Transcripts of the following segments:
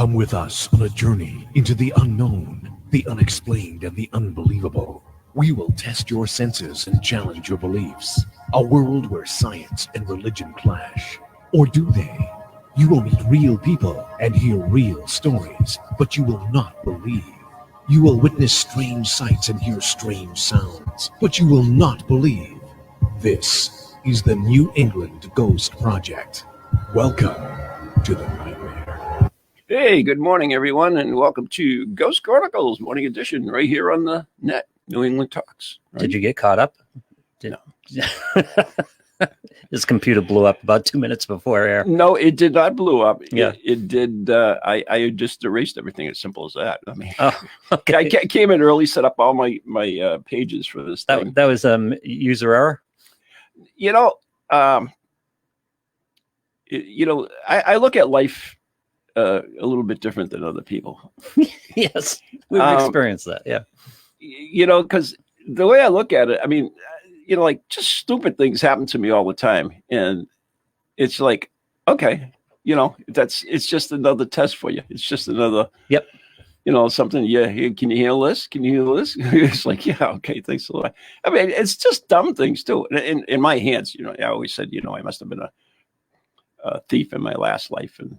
Come with us on a journey into the unknown, the unexplained, and the unbelievable. We will test your senses and challenge your beliefs. A world where science and religion clash. Or do they? You will meet real people and hear real stories, but you will not believe. You will witness strange sights and hear strange sounds, but you will not believe. This is the New England Ghost Project. Welcome to the nightmare. Hey, good morning, everyone, and welcome to Ghost Chronicles Morning Edition right here on the net, New England Talks. Right? Did you get caught up? No. This computer blew up about 2 minutes before air. No, it did not blow up. Yeah. It did. I just erased everything. As simple as that. I mean, Okay. I came in early, set up all my pages for this thing. That was user error. I look at life a little bit different than other people. Yes, we've experienced that. Yeah. Because the way I look at it, I mean, like just stupid things happen to me all the time. And it's like, okay, it's just another test for you. It's just another, Yep. Something. Yeah. Can you handle this? Can you handle this? It's like, yeah, okay. Thanks a lot. I mean, it's just dumb things too. In my hands, I always said, I must have been a thief in my last life. And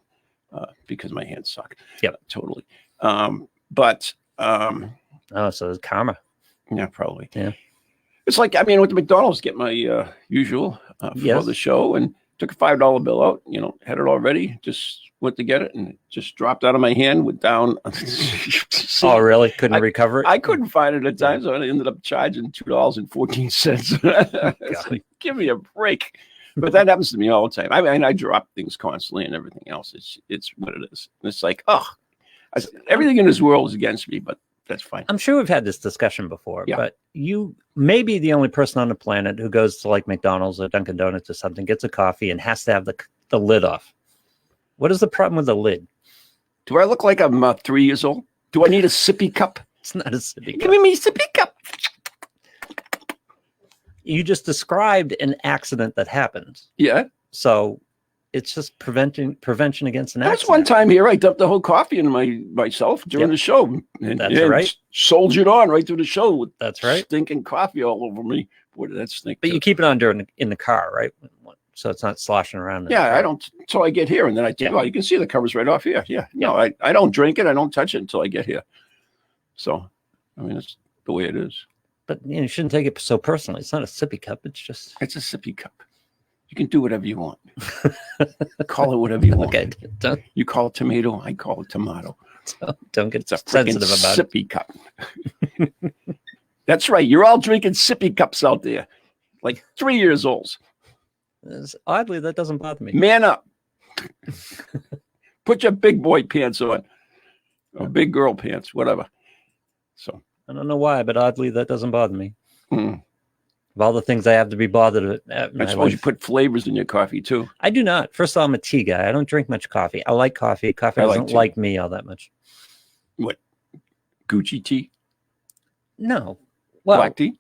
because my hands suck. Yep. Totally. So it's karma. Yeah, probably. Yeah. It's like, I went to McDonald's, get my usual for the show, and took a $5 bill out, had it all ready, just went to get it, and it just dropped out of my hand, went down. Oh, really? Couldn't recover it? I couldn't find it at times, so I ended up charging $2.14. It's like, give me a break. But that happens to me all the time. I drop things constantly and everything else. It's what it is. And it's like, everything in this world is against me, but that's fine. I'm sure we've had this discussion before, Yeah. but you may be the only person on the planet who goes to like McDonald's or Dunkin' Donuts or something, gets a coffee, and has to have the lid off. What is the problem with the lid? Do I look like I'm 3 years old? Do I need a sippy cup? It's not a sippy Give cup. me a sippy cup. You just described an accident that happened. Yeah. So it's just prevention against an accident. That's one time here. I dumped the whole coffee in myself during the show. And, That's right. Soldiered on right through the show with That's right. stinking coffee all over me. Boy, did that stink. But you keep it on in the car, right? So it's not sloshing around. Yeah, I don't. Until I get here, and then I take. Oh, you can see the covers right off here. Yeah. No, I don't drink it. I don't touch it until I get here. So, that's the way it is. But you shouldn't take it so personally. It's not a sippy cup. It's a sippy cup. You can do whatever you want. Call it whatever you want. Okay, you call it tomato. I call it tomato. Don't get it's a sensitive about sippy cup. That's right. You're all drinking sippy cups out there, like 3 years old. Oddly, that doesn't bother me. Man up. Put your big boy pants on, or big girl pants, whatever. So I don't know why, but oddly, that doesn't bother me. Mm. Of all the things I have to be bothered at, I suppose you put flavors in your coffee too. I do not. First of all, I'm a tea guy. I don't drink much coffee. I like coffee. Coffee doesn't like me all that much. What? Gucci tea? No. Well, black tea?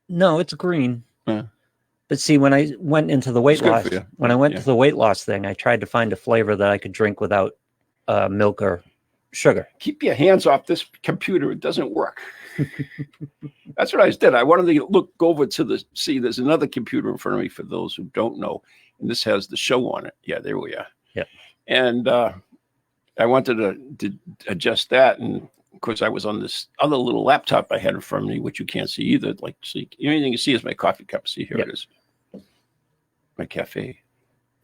No, it's green. But see, when I went into the weight loss, to the weight loss thing, I tried to find a flavor that I could drink without milk or sugar. Keep your hands off this computer. It doesn't work. That's what I did. I wanted to go over to there's another computer in front of me for those who don't know. And this has the show on it. Yeah, there we are. Yeah. And I wanted to adjust that. And of course, I was on this other little laptop I had in front of me, which you can't see either. Like, see, the only thing you see is my coffee cup. See, here it is. My cafe.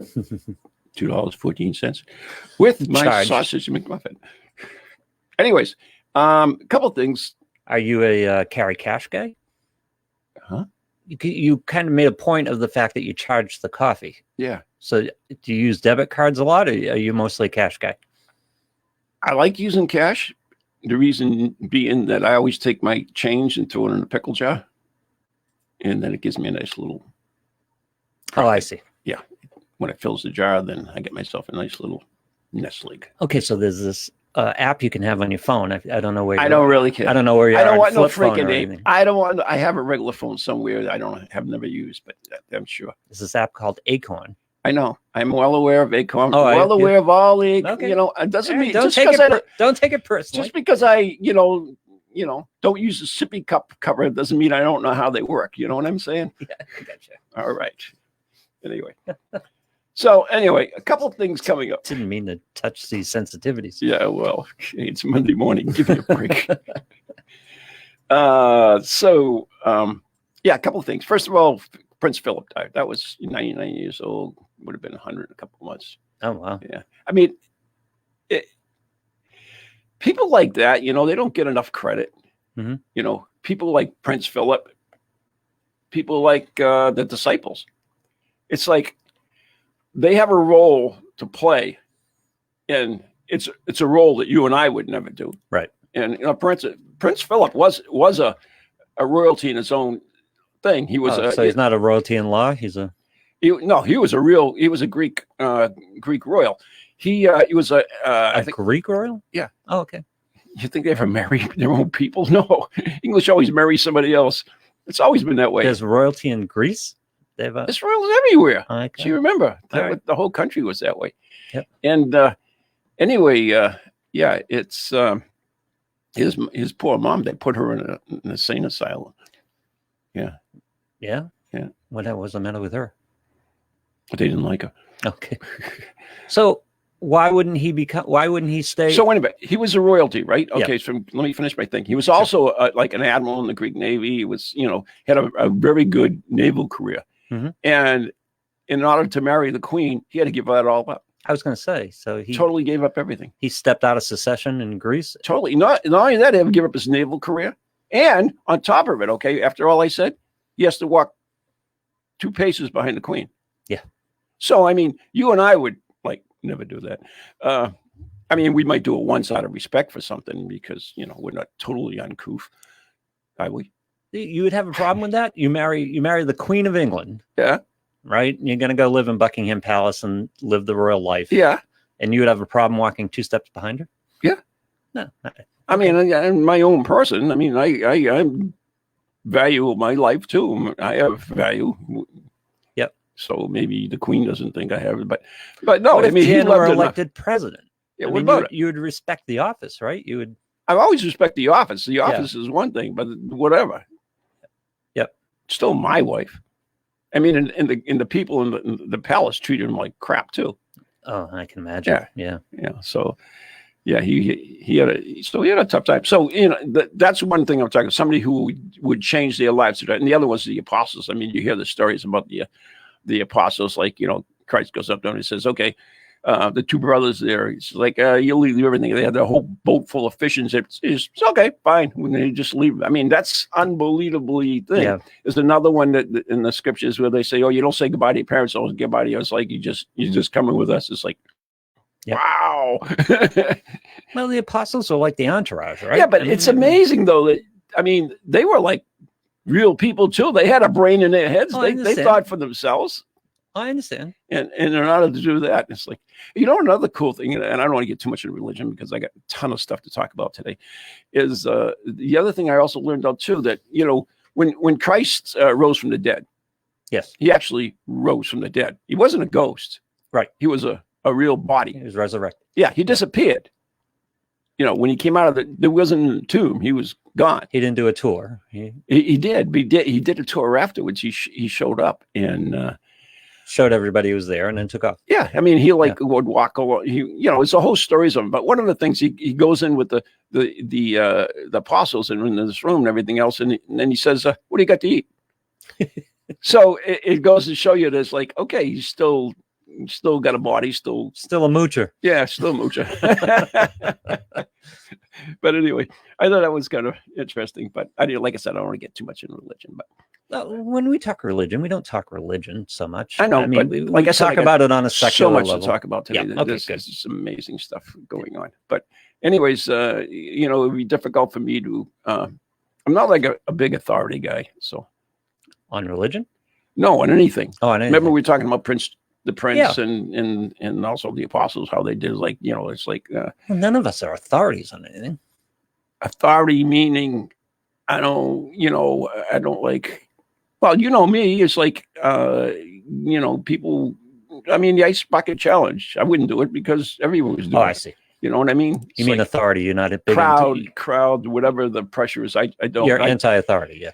$2.14 with my sausage McMuffin. Anyways, a couple things. Are you a carry cash guy? Huh? You kind of made a point of the fact that you charge the coffee. Yeah. So do you use debit cards a lot, or are you mostly a cash guy? I like using cash. The reason being that I always take my change and throw it in a pickle jar. And then it gives me a nice little profit. Oh, I see. Yeah. When it fills the jar, then I get myself a nice little nest egg. Okay, so there's this app you can have on your phone. I don't know where. I don't really care. I don't know where you are. I don't want no freaking name. I have a regular phone somewhere that have never used, but I'm sure. There's this app called Acorn. I know. I'm well aware of ACOM. Oh, well aware of all the, okay. It doesn't mean don't take it personally. Just because I, don't use a sippy cup cover doesn't mean I don't know how they work. You know what I'm saying? Yeah, I gotcha. All right. Anyway. So anyway, a couple of things coming up. Didn't mean to touch these sensitivities. Yeah, well, it's Monday morning. Give me a break. A couple of things. First of all, Prince Philip died. That was 99 years old. Would have been 100 in a couple of months. Oh, wow. Yeah. I mean, people like that, they don't get enough credit. Mm-hmm. People like Prince Philip, people like the disciples. It's like they have a role to play, and it's a role that you and I would never do. Right. And Prince Philip was a royalty in his own thing. He was so he's not a royalty in law. He was a Greek royal. He was a Greek royal. Yeah. Oh, okay. You think they ever marry their own people? No. English always marry somebody else. It's always been that way. There's royalty in Greece. There's royals everywhere. Okay. Do you remember? Right. The whole country was that way. Yep. And anyway, it's his poor mom. They put her in an insane asylum. Yeah. Yeah. Yeah. What was the matter with her? They didn't like her. Okay. So why wouldn't he stay? So anyway, he was a royalty, right? Okay. Yeah. So let me finish my thing. He was also like an admiral in the Greek Navy. He was, had a very good naval career. Mm-hmm. And in order to marry the queen, he had to give that all up. I was going to say, so he totally gave up everything. He stepped out of secession in Greece. Totally. Not only that, he had to give up his naval career. And on top of it, okay, after all I said, he has to walk 2 paces behind the queen. Yeah. So, I mean, you and I would never do that. I mean, we might do it once out of respect for something because, we're not totally uncouth. Are we? You would have a problem with that? You marry the Queen of England. Yeah. Right? You're going to go live in Buckingham Palace and live the royal life. Yeah. And you would have a problem walking 2 steps behind her? Yeah. No. Okay. I mean, I'm my own person. I mean, I value my life too. I have value. Yep. So maybe the queen doesn't think I have it, but no. What I mean, if he Jan were loved elected president. Yeah. I What mean, about it? You would respect the office, right? You would. I always respect the office. The office is one thing, but whatever. Yep. Still my wife. I mean, in the people in the palace treated him like crap too. Oh, I can imagine. Yeah. So, yeah, he had a tough time. So that's one thing I'm talking about. Somebody who would change their lives to that, and the other was the apostles. I mean, you hear the stories about the apostles, like Christ goes up there and he says, "Okay, the 2 brothers there." He's like, "You'll leave everything." They had their whole boat full of fish, and it's okay, fine. When they just leave, I mean, that's unbelievably thing. Yeah. There's another one that in the scriptures where they say, "Oh, you don't say goodbye to your parents, don't say goodbye to you." It's like you're just coming with us. It's like, yep. Wow. Well, the apostles are like the entourage, right? Yeah, but it's amazing though that they were like real people too. They had a brain in their heads. They thought for themselves. I understand. And in order to do that, it's like, another cool thing, and I don't want to get too much into religion because I got a ton of stuff to talk about today, is the other thing I also learned out too, that, when Christ rose from the dead, yes, he actually rose from the dead. He wasn't a ghost. Right. He was a real body. He was resurrected. Yeah, he disappeared. When he came out of there wasn't a tomb. He was gone. He didn't do a tour. He did. He did a tour afterwards. He showed up and showed everybody who was there and then took off. Yeah, I mean, he would walk along. It's a whole stories of him. But one of the things he goes in with the apostles and in this room and everything else, and then he says, "What do you got to eat?" So it goes to show you that it's like, okay, he's still got a body, still a moocher. Yeah, still a moocher. But anyway, I thought that was kind of interesting. But like I said, I don't want to get too much into religion. But when we talk religion, we don't talk religion so much. I know, I mean, but like I talk about it on a secular level. So much to talk about today. Yeah, okay, This is some amazing stuff going on. But anyways, it would be difficult for me to. I'm not like a big authority guy. So on religion? No, on anything. Oh, on anything. Remember we were talking about the prince, yeah. and also the apostles, how they did, like, it's like well, none of us are authorities on anything. Authority meaning I don't like, well, me, it's like people I mean, the ice bucket challenge. I wouldn't do it because everyone was doing it. I see. You know what I mean? You mean authority? You're not a big crowd, whatever the pressure is. I don't. You're anti-authority, yeah.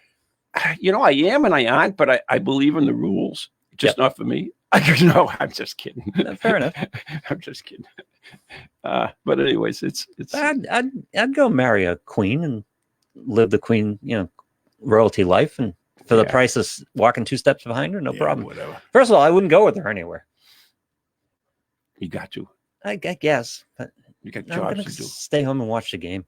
You know, I am and I aren't, but I believe in the rules. Just not for me. No, I'm just kidding. Fair enough. I'm just kidding. But anyways, it's. I'd go marry a queen and live the queen, royalty life, and for the price of walking 2 steps behind her, no problem. Whatever. First of all, I wouldn't go with her anywhere. You got to. I guess, but you got jobs to do. Stay home and watch the game.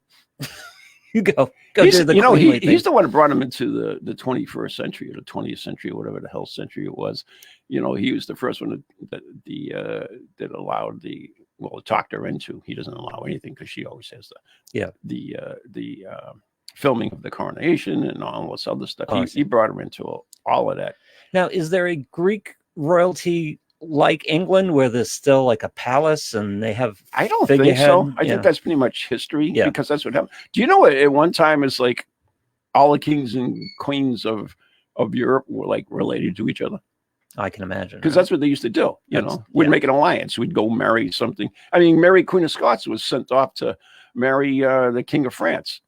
You go. He's the one who brought him into the 21st century or the 20th century or whatever the hell century it was. He was the first one that allowed to talk her into. He doesn't allow anything because she always has the filming of the coronation and all this other stuff. He brought her into all of that. Now, is there a Greek royalty like England where there's still like a palace and they have? I don't think so. I think that's pretty much history because that's what happened. Do you know at one time it's like all the kings and queens of Europe were like related to each other? I can imagine, because that's what they used to do. We'd make an alliance. We'd go marry something. I mean, Mary Queen of Scots was sent off to marry the King of France.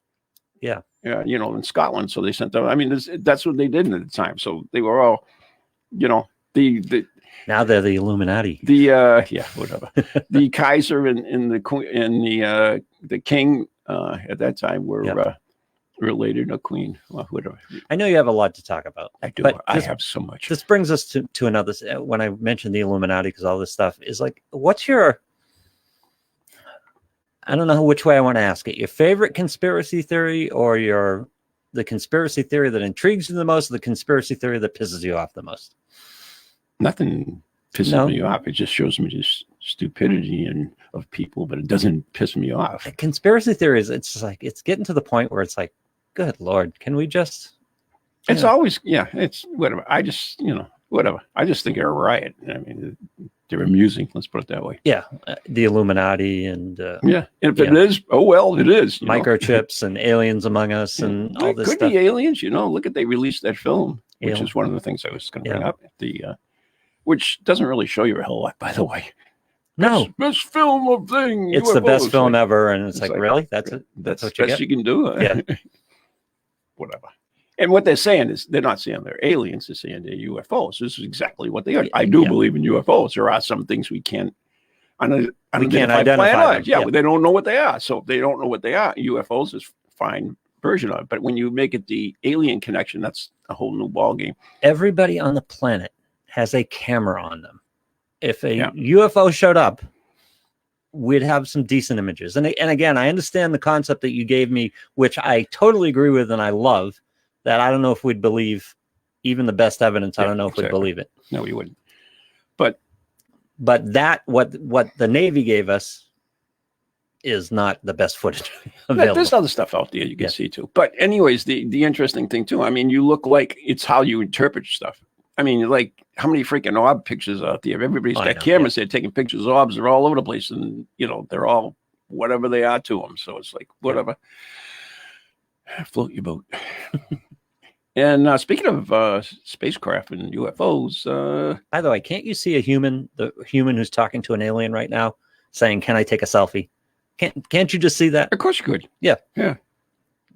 Yeah, in Scotland. So they sent them. I mean, that's what they did at the time. So they were all, the. Now they're the Illuminati. Whatever. The Kaiser and the queen and the king at that time were related to Queen. Well, whatever. I know you have a lot to talk about. I do. But I have so much. This brings us to another. When I mentioned the Illuminati, because all this stuff is like, what's your? I don't know which way I want to ask it. Your favorite conspiracy theory, or the conspiracy theory that intrigues you the most, or the conspiracy theory that pisses you off the most? Nothing pisses me off. It just shows me just stupidity of people, but it doesn't piss me off. Conspiracy theories, it's like it's getting to the point where it's like, good Lord, can we just? It's always it's whatever. I just whatever. I just think they're a riot. I mean, they're amusing. Let's put it that way. Yeah, the Illuminati and and if it is, oh well, it is. Microchips and aliens among us and all this stuff. Could be aliens. Look at they released that film, which is one of the things I was going to bring up. Which doesn't really show you a whole lot, by the way. No, best film of thing. It's UFOs. The best film ever, and it's like really, that's it. That's what best you can do. Yeah, whatever. And what they're saying is they're not saying they're aliens; they're saying they're UFOs. This is exactly what they are. I do believe in UFOs. There are some things we can't. We can't identify them. Yeah, they don't know what they are. So if they don't know what they are, UFOs is fine version of it. But when you make it the alien connection, that's a whole new ballgame. Everybody on the planet has a camera on them. If a UFO showed up, we'd have some decent images. And again, I understand the concept that you gave me, which I totally agree with and I love, that I don't know if we'd believe even the best evidence. I don't know if we'd believe it. No, we wouldn't. But that what the Navy gave us is not the best footage available. There's other stuff out there you can see too. But anyways, the interesting thing too, I mean, you look like it's how you interpret stuff. I mean, like how many freaking orb pictures out there? Everybody's got cameras there taking pictures of orbs. They're all over the place, and they're all whatever they are to them. So it's like whatever. Float your boat. And speaking of spacecraft and UFOs, by the way, can't you see the human who's talking to an alien right now, saying, "Can I take a selfie?" Can't you just see that? Of course you could. Yeah.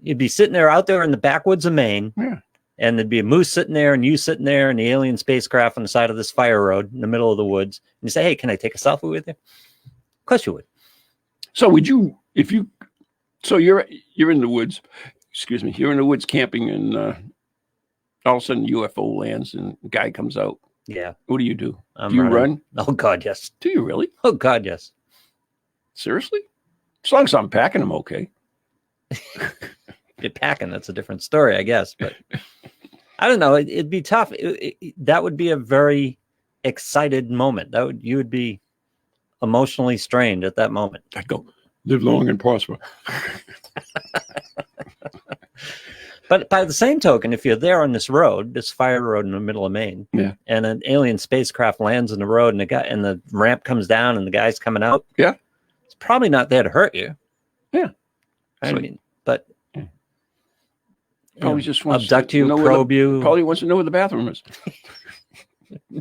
You'd be sitting there out there in the backwoods of Maine. Yeah. And there'd be a moose sitting there and you sitting there and the alien spacecraft on the side of this fire road in the middle of the woods. And you say, "Hey, can I take a selfie with you?" Of course you would. So would you, so you're in the woods, excuse me, you're in the woods camping and all of a sudden UFO lands and a guy comes out. Yeah. What do? Do you run? Oh God, yes. Do you really? Oh God, yes. Seriously? As long as I'm packing them okay. You're packing, that's a different story, I guess. But I don't know. It'd be tough. That would be a very excited moment. You would be emotionally strained at that moment. I'd go, live long and prosper. But by the same token, if you're there on this road, this fire road in the middle of Maine, and an alien spacecraft lands in the road, and the ramp comes down, and the guy's coming out, it's probably not there to hurt you. Yeah, I mean, but probably just wants abduct you, probe you. Probably wants to know where the bathroom is.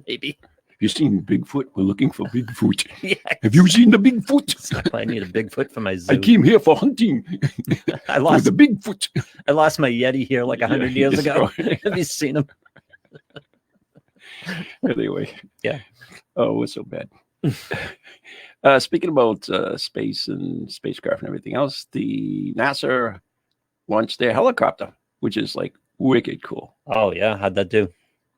Maybe. you seen Bigfoot? We're looking for Bigfoot. Yeah. Have you seen the Bigfoot? I need a Bigfoot for my zoo. I came here for hunting. I lost the Bigfoot. I lost my Yeti here like 100 years ago. Have you seen him? Anyway. Yeah. Oh, we're so bad. Speaking about space and spacecraft and everything else, the NASA launched their helicopter, which is like wicked cool. Oh, yeah. How'd that do?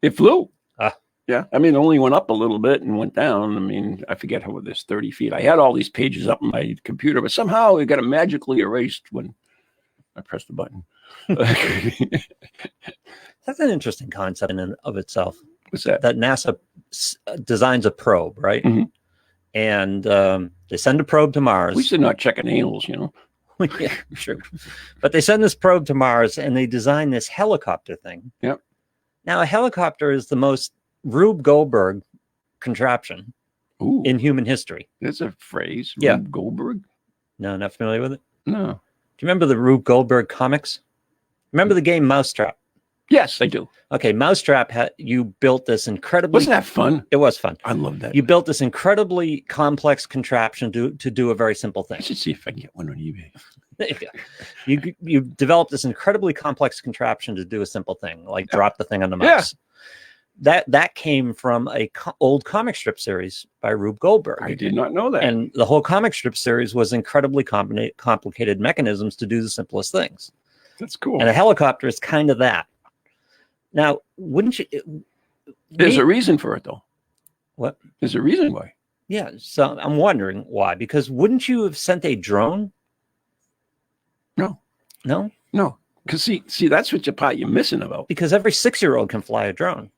It flew. Ah. Yeah. I mean, it only went up a little bit and went down. I mean, I forget how it is, 30 feet. I had all these pages up on my computer, but somehow it got magically erased when I pressed the button. That's an interesting concept in and of itself. What's that? That NASA designs a probe, right? Mm-hmm. And they send a probe to Mars. At least they're not checking anals, you know. Yeah, true. But they send this probe to Mars and they design this helicopter thing. Yep. Now, a helicopter is the most Rube Goldberg contraption in human history. That's a phrase. Yeah. Rube Goldberg? No, not familiar with it? No. Do you remember the Rube Goldberg comics? Remember the game Mousetrap? Yes, I do. Okay, Mousetrap, you built this incredibly... Wasn't that fun? It was fun. I love that. You built this incredibly complex contraption to do a very simple thing. I should see if I can get one on eBay. You developed this incredibly complex contraption to do a simple thing, like drop the thing on the mouse. Yeah. That came from a old comic strip series by Rube Goldberg. I did not know that. And the whole comic strip series was incredibly complicated mechanisms to do the simplest things. That's cool. And a helicopter is kind of that. Now, wouldn't you? There's a reason for it, though. What? There's a reason why. Yeah. So I'm wondering why. Because wouldn't you have sent a drone? No. No? No. Because see, that's what part you're missing about. Because every 6-year-old can fly a drone.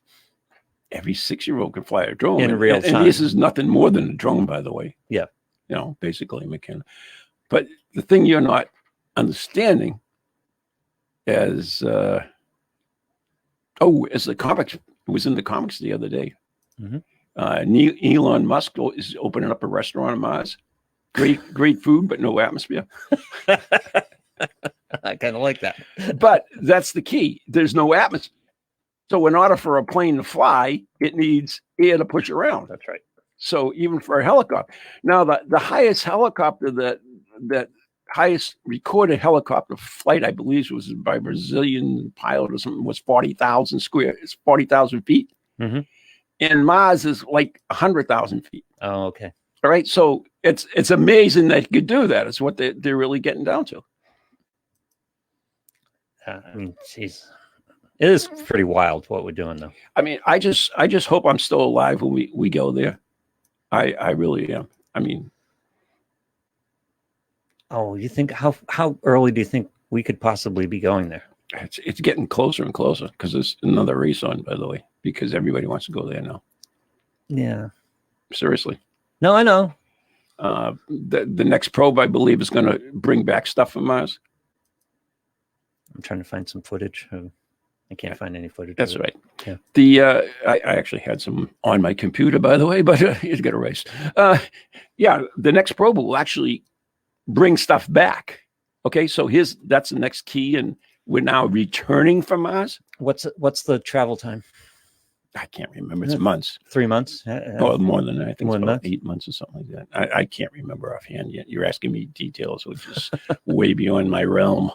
Every 6-year-old can fly a drone. In real time. And this is nothing more than a drone, by the way. Yeah. You know, basically mechanical. But the thing you're not understanding is... as the comics, it was in the comics the other day. Mm-hmm. Elon Musk is opening up a restaurant on Mars. Great food, but no atmosphere. I kind of like that. But that's the key. There's no atmosphere. So in order for a plane to fly, it needs air to push around. That's right. So even for a helicopter. Now, the highest helicopter that highest recorded helicopter flight, I believe, was by a Brazilian pilot or something, was 40,000 feet. Mm-hmm. And Mars is like 100,000 feet. Oh, okay. All right. So it's amazing that you could do that. It's what they're really getting down to. I mean, geez. It is pretty wild what we're doing, though. I mean, I just hope I'm still alive when we go there. I really am. I mean, oh, you think how early do you think we could possibly be going there? It's getting closer and closer because there's another race on, by the way, because everybody wants to go there now. Yeah. Seriously. No, I know. The next probe, I believe, is going to bring back stuff from Mars. I'm trying to find some footage. I can't find any footage. That's right. Yeah. I actually had some on my computer, by the way, but it got erased. The next probe will actually bring stuff back. Okay, so that's the next key, and we're now returning from Mars. What's the travel time? I can't remember. It's months. 3 months? Oh, more than that. I think more it's about 8 months or something like that. I can't remember offhand yet. You're asking me details, which is way beyond my realm.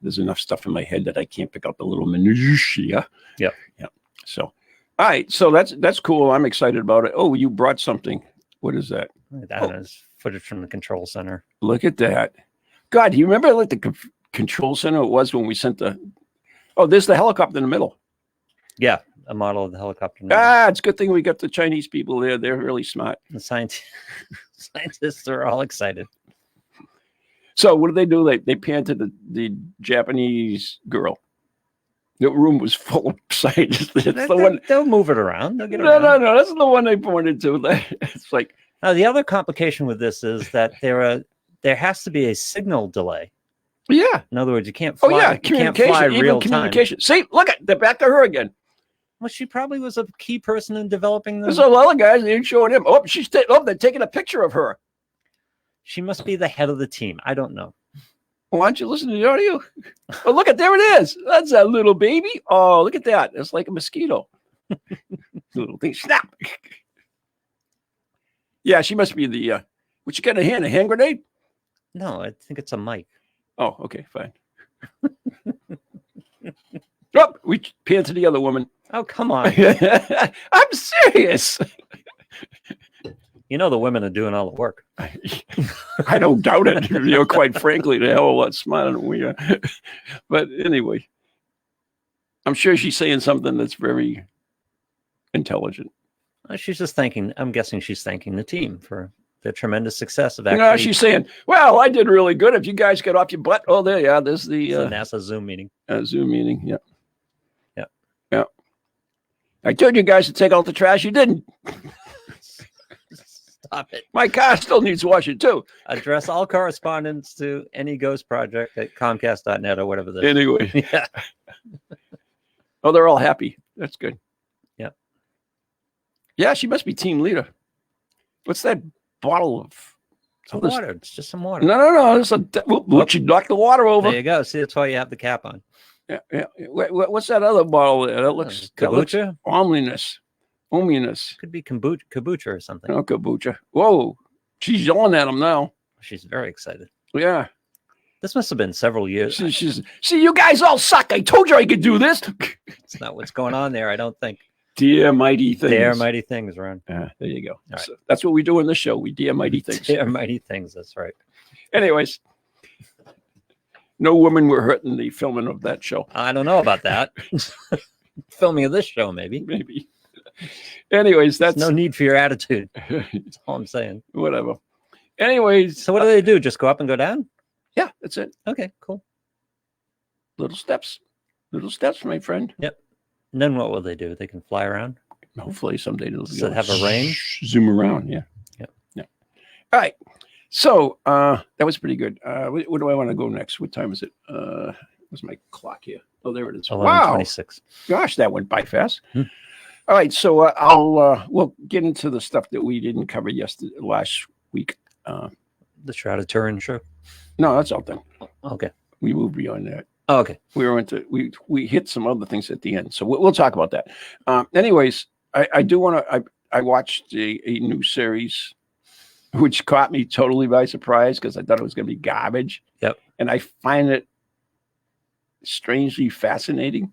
There's enough stuff in my head that I can't pick out the little minutiae. Yeah. So, all right. So that's cool. I'm excited about it. Oh, you brought something. What is that? That is footage from the control center. Look at that. God, do you remember like the control center it was when we sent there's the helicopter in the middle. Yeah. A model of the helicopter. It's a good thing we got the Chinese people there. They're really smart. The scientists are all excited. So what do? They panned to the Japanese girl. The room was full of scientists. They'll move it around. They'll get it no. around. That's the one they pointed to. It's like now the other complication with this is that there has to be a signal delay. Yeah. In other words, you can't fly. Oh yeah, you can't fly real communication. Time. See, look they're back to her again. Well, she probably was a key person in developing There's a lot of guys. They ain't showing him. Oh, they're taking a picture of her. She must be the head of the team. I don't know. Why don't you listen to the audio? Oh, there it is. That's a little baby. Oh, look at that. It's like a mosquito. little thing. Snap. Yeah, she must be the. What you got in a hand? A hand grenade? No, I think it's a mic. Oh, okay, fine. Oh, we pan to the other woman. Oh, come on. I'm serious. You know the women are doing all the work. I don't doubt it. Quite frankly, they're a hell of a lot smarter than we are. But anyway, I'm sure she's saying something that's very intelligent. She's just thanking. I'm guessing she's thanking the team for the tremendous success of actually. No, she's saying, "Well, I did really good. If you guys get off your butt, oh, there, yeah, there's the NASA Zoom meeting. Zoom meeting, yeah. I told you guys to take out the trash. You didn't. Stop it. My car still needs washing too. Address all correspondence to any ghost project at Comcast.net or whatever this. Anyway. Yeah. Oh, they're all happy. That's good. Yep. Yeah, she must be team leader. What's that bottle of? Some water. It's just some water. No. It's she knocked the water over. There you go. See, that's why you have the cap on. Yeah. What's that other bottle there? That looks kombucha. Ominous. Could be kombucha or something. Oh, kombucha. Whoa, she's yelling at him now. She's very excited. Yeah. This must have been several years. See, you guys all suck. I told you I could do this. It's not what's going on there, I don't think. Dear mighty things. Dear mighty things, Ron. There you go. Right. So that's what we do in the show. We dear mighty things. Dear mighty things. That's right. Anyways. No women were hurt in the filming of that show. I don't know about that. Filming of this show, maybe. Maybe. Anyways, that's no need for your attitude. That's all I'm saying. Whatever. Anyways. So what do they do? Just go up and go down? Yeah, that's it. Okay, cool. Little steps. Little steps, my friend. Yep. And then what will they do? They can fly around? Hopefully someday they'll have a range? Zoom around, yeah. Yeah. All right. So that was pretty good. Where do I want to go next? What time is it? Where's my clock here? Oh, there it is. 11:26. Wow. Gosh, that went by fast. Hmm. All right. So we'll get into the stuff that we didn't cover last week. The Shrouded Turin show? No, that's all done. Okay. We moved beyond that. Oh, okay. We hit some other things at the end. So we'll talk about that. Anyways, I do want to, I watched a new series which caught me totally by surprise because I thought it was going to be garbage. Yep. And I find it strangely fascinating.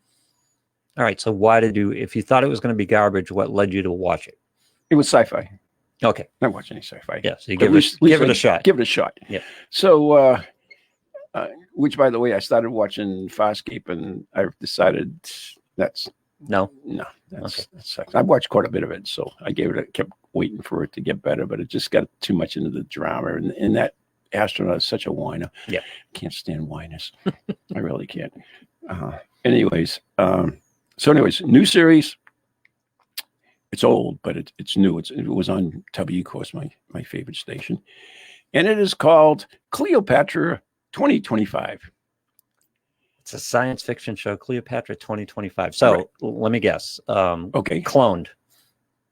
All right. So if you thought it was going to be garbage, what led you to watch it? It was sci-fi. Okay. I don't watch any sci-fi. Yeah. So you give it a shot. Give it a shot. Yeah. So, which by the way, I started watching Farscape and I've decided that sucks. I've watched quite a bit of it. So I kept waiting for it to get better, but it just got too much into the drama. And that astronaut is such a whiner. Yeah. Can't stand whiners. I really can't. Anyways, new series. It's old, but it's new. It was on W, of course, my favorite station. And it is called Cleopatra 2025. It's a science fiction show, Cleopatra 2025. So let me guess. Okay. Cloned.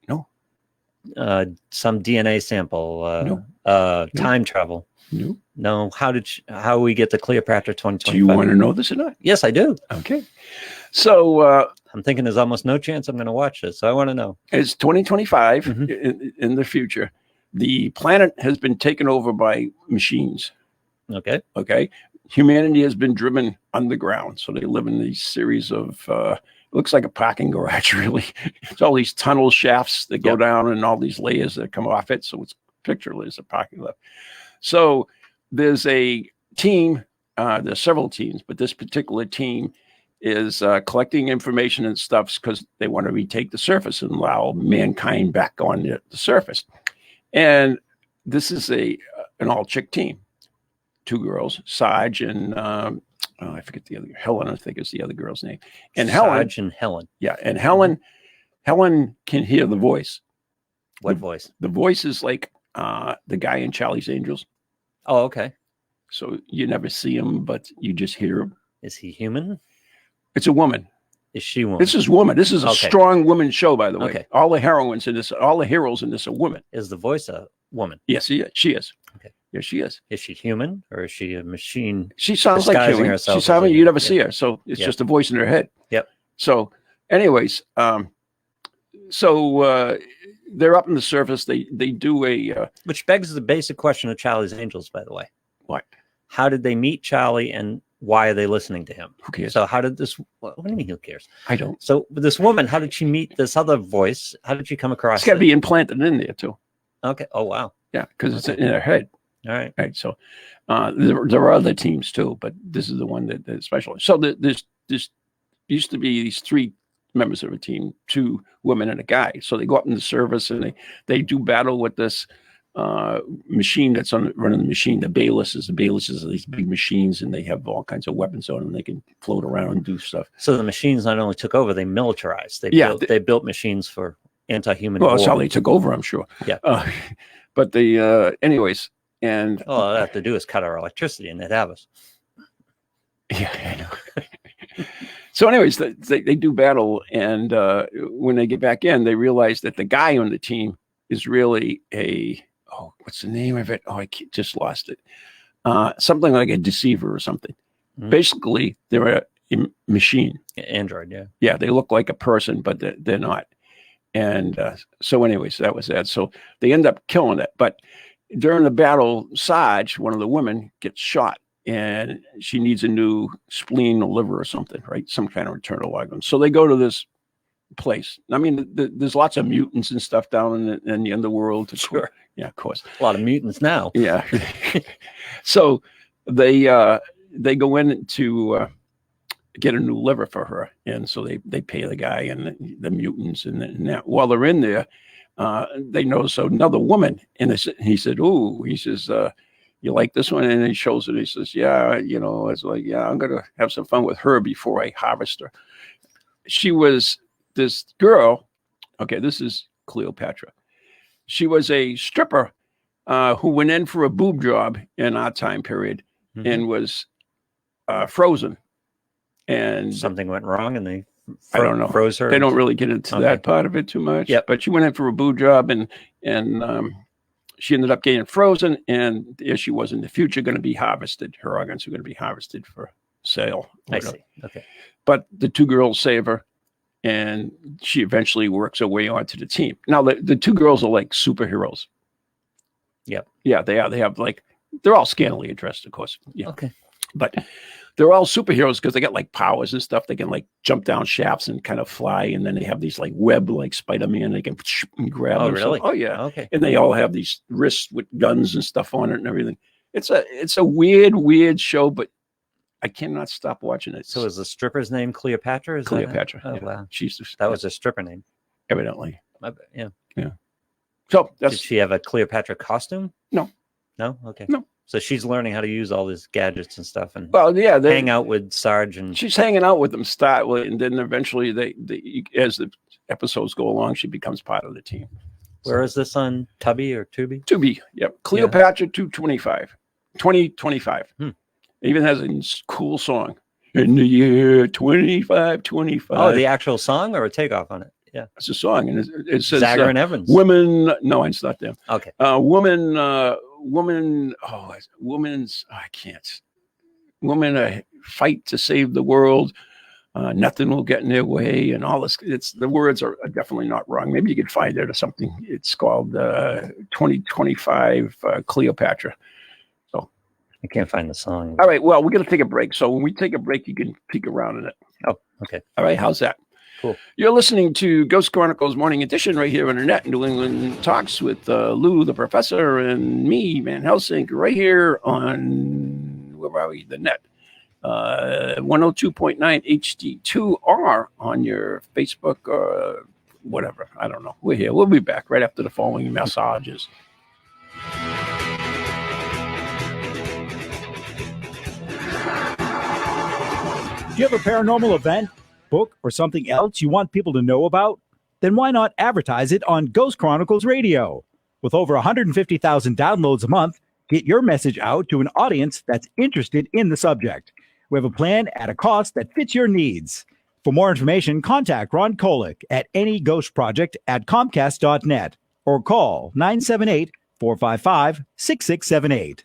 No. Some DNA sample. No. Time travel. No. No. How we get to Cleopatra 2025? Do you want to know this or not? Yes, I do. Okay. So I'm thinking there's almost no chance I'm going to watch this. So I want to know. It's 2025 in the future. The planet has been taken over by machines. Okay. Okay. Humanity has been driven underground. So they live in these series of, looks like a parking garage, really. It's all these tunnel shafts that go down and all these layers that come off it. So it's picturely as a parking lot. So there's a team, there's several teams, but this particular team is collecting information and stuff because they want to retake the surface and allow mankind back on the surface. And this is an all-chick team. 2 girls, Sarge and I forget the other, Helen, I think is the other girl's name. And Sarge and Helen. Yeah, and Helen can hear the voice. What voice? The voice is like the guy in Charlie's Angels. Oh, okay. So you never see him, but you just hear him. Is he human? It's a woman. Is she woman? This is woman. This is a strong woman show, by the way. Okay. All the heroines in this, all the heroes in this are women. Is the voice a woman? Yes, she is. Okay. Yes, she is. Is she human or is she a machine? She sounds like human. Herself She's having, you never see her. So it's just a voice in her head. Yep. So anyways, So they're up in the surface. They do a which begs the basic question of Charlie's Angels, by the way. What? How did they meet Charlie, and why are they listening to him? Who cares? So how did this? What do you mean? Who cares? I don't. So this woman, how did she meet this other voice? How did she come across? It's got to be implanted in there too. Okay. Oh wow. Yeah, because it's in her head. All right. Right. So there are other teams too, but this is the one that's special. So there's used to be these 3 members of a team, 2 women and a guy. So they go up in the service and they do battle with this machine that's running the machine. The bailists are these big machines, and they have all kinds of weapons on them. They can float around and do stuff. So the machines not only took over, they militarized. They built machines for anti-human. Well, that's how they took over, I'm sure. Yeah. But anyways, and all they have to do is cut our electricity, and they'd have us. Yeah, I know. So, anyways, they do battle, and when they get back in, they realize that the guy on the team is really what's the name of it? Oh, I just lost it. Something like a deceiver or something. Mm-hmm. Basically, they're a machine. Android, yeah. Yeah, they look like a person, but they're not. And so anyways, that was that. So they end up killing it. But during the battle, Sarge, one of the women, gets shot. And she needs a new spleen or liver or something, right? Some kind of internal organ. So they go to this place. I mean, there's lots of mutants and stuff down in the underworld. Sure. Yeah, of course. A lot of mutants now. Yeah. So they go in to get a new liver for her. And so they pay the guy and the mutants. And that. While they're in there, they notice another woman. And he said, ooh, he says, you like this one? And he shows it. He says, yeah, it's like, yeah, I'm going to have some fun with her before I harvest her. She was this girl. Okay, this is Cleopatra. She was a stripper who went in for a boob job in our time period and was frozen. And something went wrong and they I don't know. Froze her. They don't really get into that part of it too much. Yep. But she went in for a boob job and she ended up getting frozen, and there she was in the future going to be harvested. Her organs are going to be harvested for sale. I see. Okay. But the 2 girls save her, and she eventually works her way onto the team. Now, the 2 girls are like superheroes. Yep. Yeah, they are. They have they're all scantily dressed, of course. Yeah. Okay. But they're all superheroes because they got like powers and stuff. They can like jump down shafts and kind of fly. And then they have these like web like Spider-Man. They can and grab them. Really? Oh, yeah. Okay. And they all have these wrists with guns and stuff on it and everything. It's a weird show, but I cannot stop watching it. So is the stripper's name Cleopatra? Is Cleopatra. Oh, yeah. wow. That was a stripper name. Evidently. Yeah. Yeah. So did she have a Cleopatra costume? No. No? Okay. No. So she's learning how to use all these gadgets and stuff, and hang out with Sarge, and she's hanging out with them. And then eventually, they as the episodes go along, she becomes part of the team. Where is this on Tubi or Tubi? Tubi, yep. Cleopatra 2025. It even has a cool song. In the year 2525. Oh, the actual song or a takeoff on it? Yeah, it's a song, and it says Zagger and Evans. Women. No, it's not them. Okay. Woman. I can't. Women fight to save the world. Nothing will get in their way, and all this. The words are definitely not wrong. Maybe you could find it or something. It's called 2025 Cleopatra. So I can't find the song. All right. Well, we're going to take a break. So when we take a break, you can peek around in it. Oh, okay. All right. How's that? Cool. You're listening to Ghost Chronicles Morning Edition right here on the net in New England Talks with Lou, the professor, and me, Van Helsing, right here on, where are we? The net. 102.9 HD2 or on your Facebook or whatever. I don't know. We're here. We'll be back right after the following messages. Do you have a paranormal event, book, or something else you want people to know about? Then why not advertise it on Ghost Chronicles Radio? With over 150,000 downloads a month, get your message out to an audience that's interested in the subject. We have a plan at a cost that fits your needs. For more information, contact Ron Kolick at anyghostproject@comcast.net or call 978-455-6678.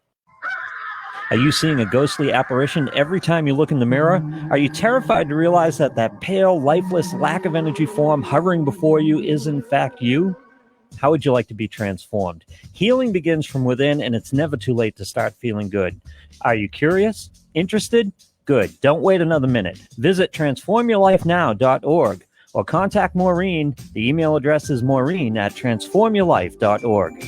Are you seeing a ghostly apparition every time you look in the mirror? Are you terrified to realize that pale, lifeless, lack of energy form hovering before you is in fact you? How would you like to be transformed? Healing begins from within, and it's never too late to start feeling good. Are you curious? Interested? Good. Don't wait another minute. Visit transformyourlifenow.org or contact Maureen. The email address is maureen@transformyourlife.org.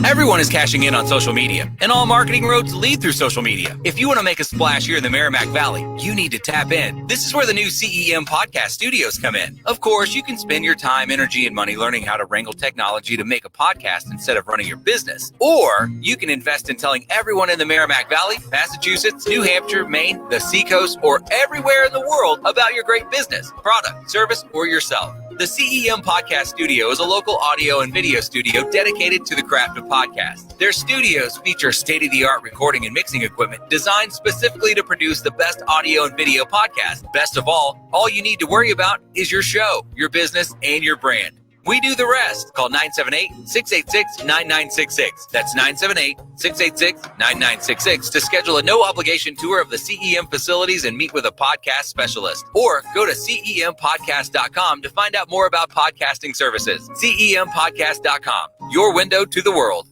Everyone is cashing in on social media, and all marketing roads lead through social media. If you want to make a splash here in the Merrimack Valley, you need to tap in. This is where the new CEM podcast studios come in. Of course, you can spend your time, energy, and money learning how to wrangle technology to make a podcast instead of running your business. Or you can invest in telling everyone in the Merrimack Valley, Massachusetts, New Hampshire, Maine, the Seacoast, or everywhere in the world about your great business, product, service, or yourself. The CEM Podcast Studio is a local audio and video studio dedicated to the craft of podcasts. Their studios feature state-of-the-art recording and mixing equipment designed specifically to produce the best audio and video podcast. Best of all you need to worry about is your show, your business, and your brand. We do the rest. Call 978-686-9966. That's 978-686-9966 to schedule a no-obligation tour of the CEM facilities and meet with a podcast specialist. Or go to CEMpodcast.com to find out more about podcasting services. CEMpodcast.com, your window to the world.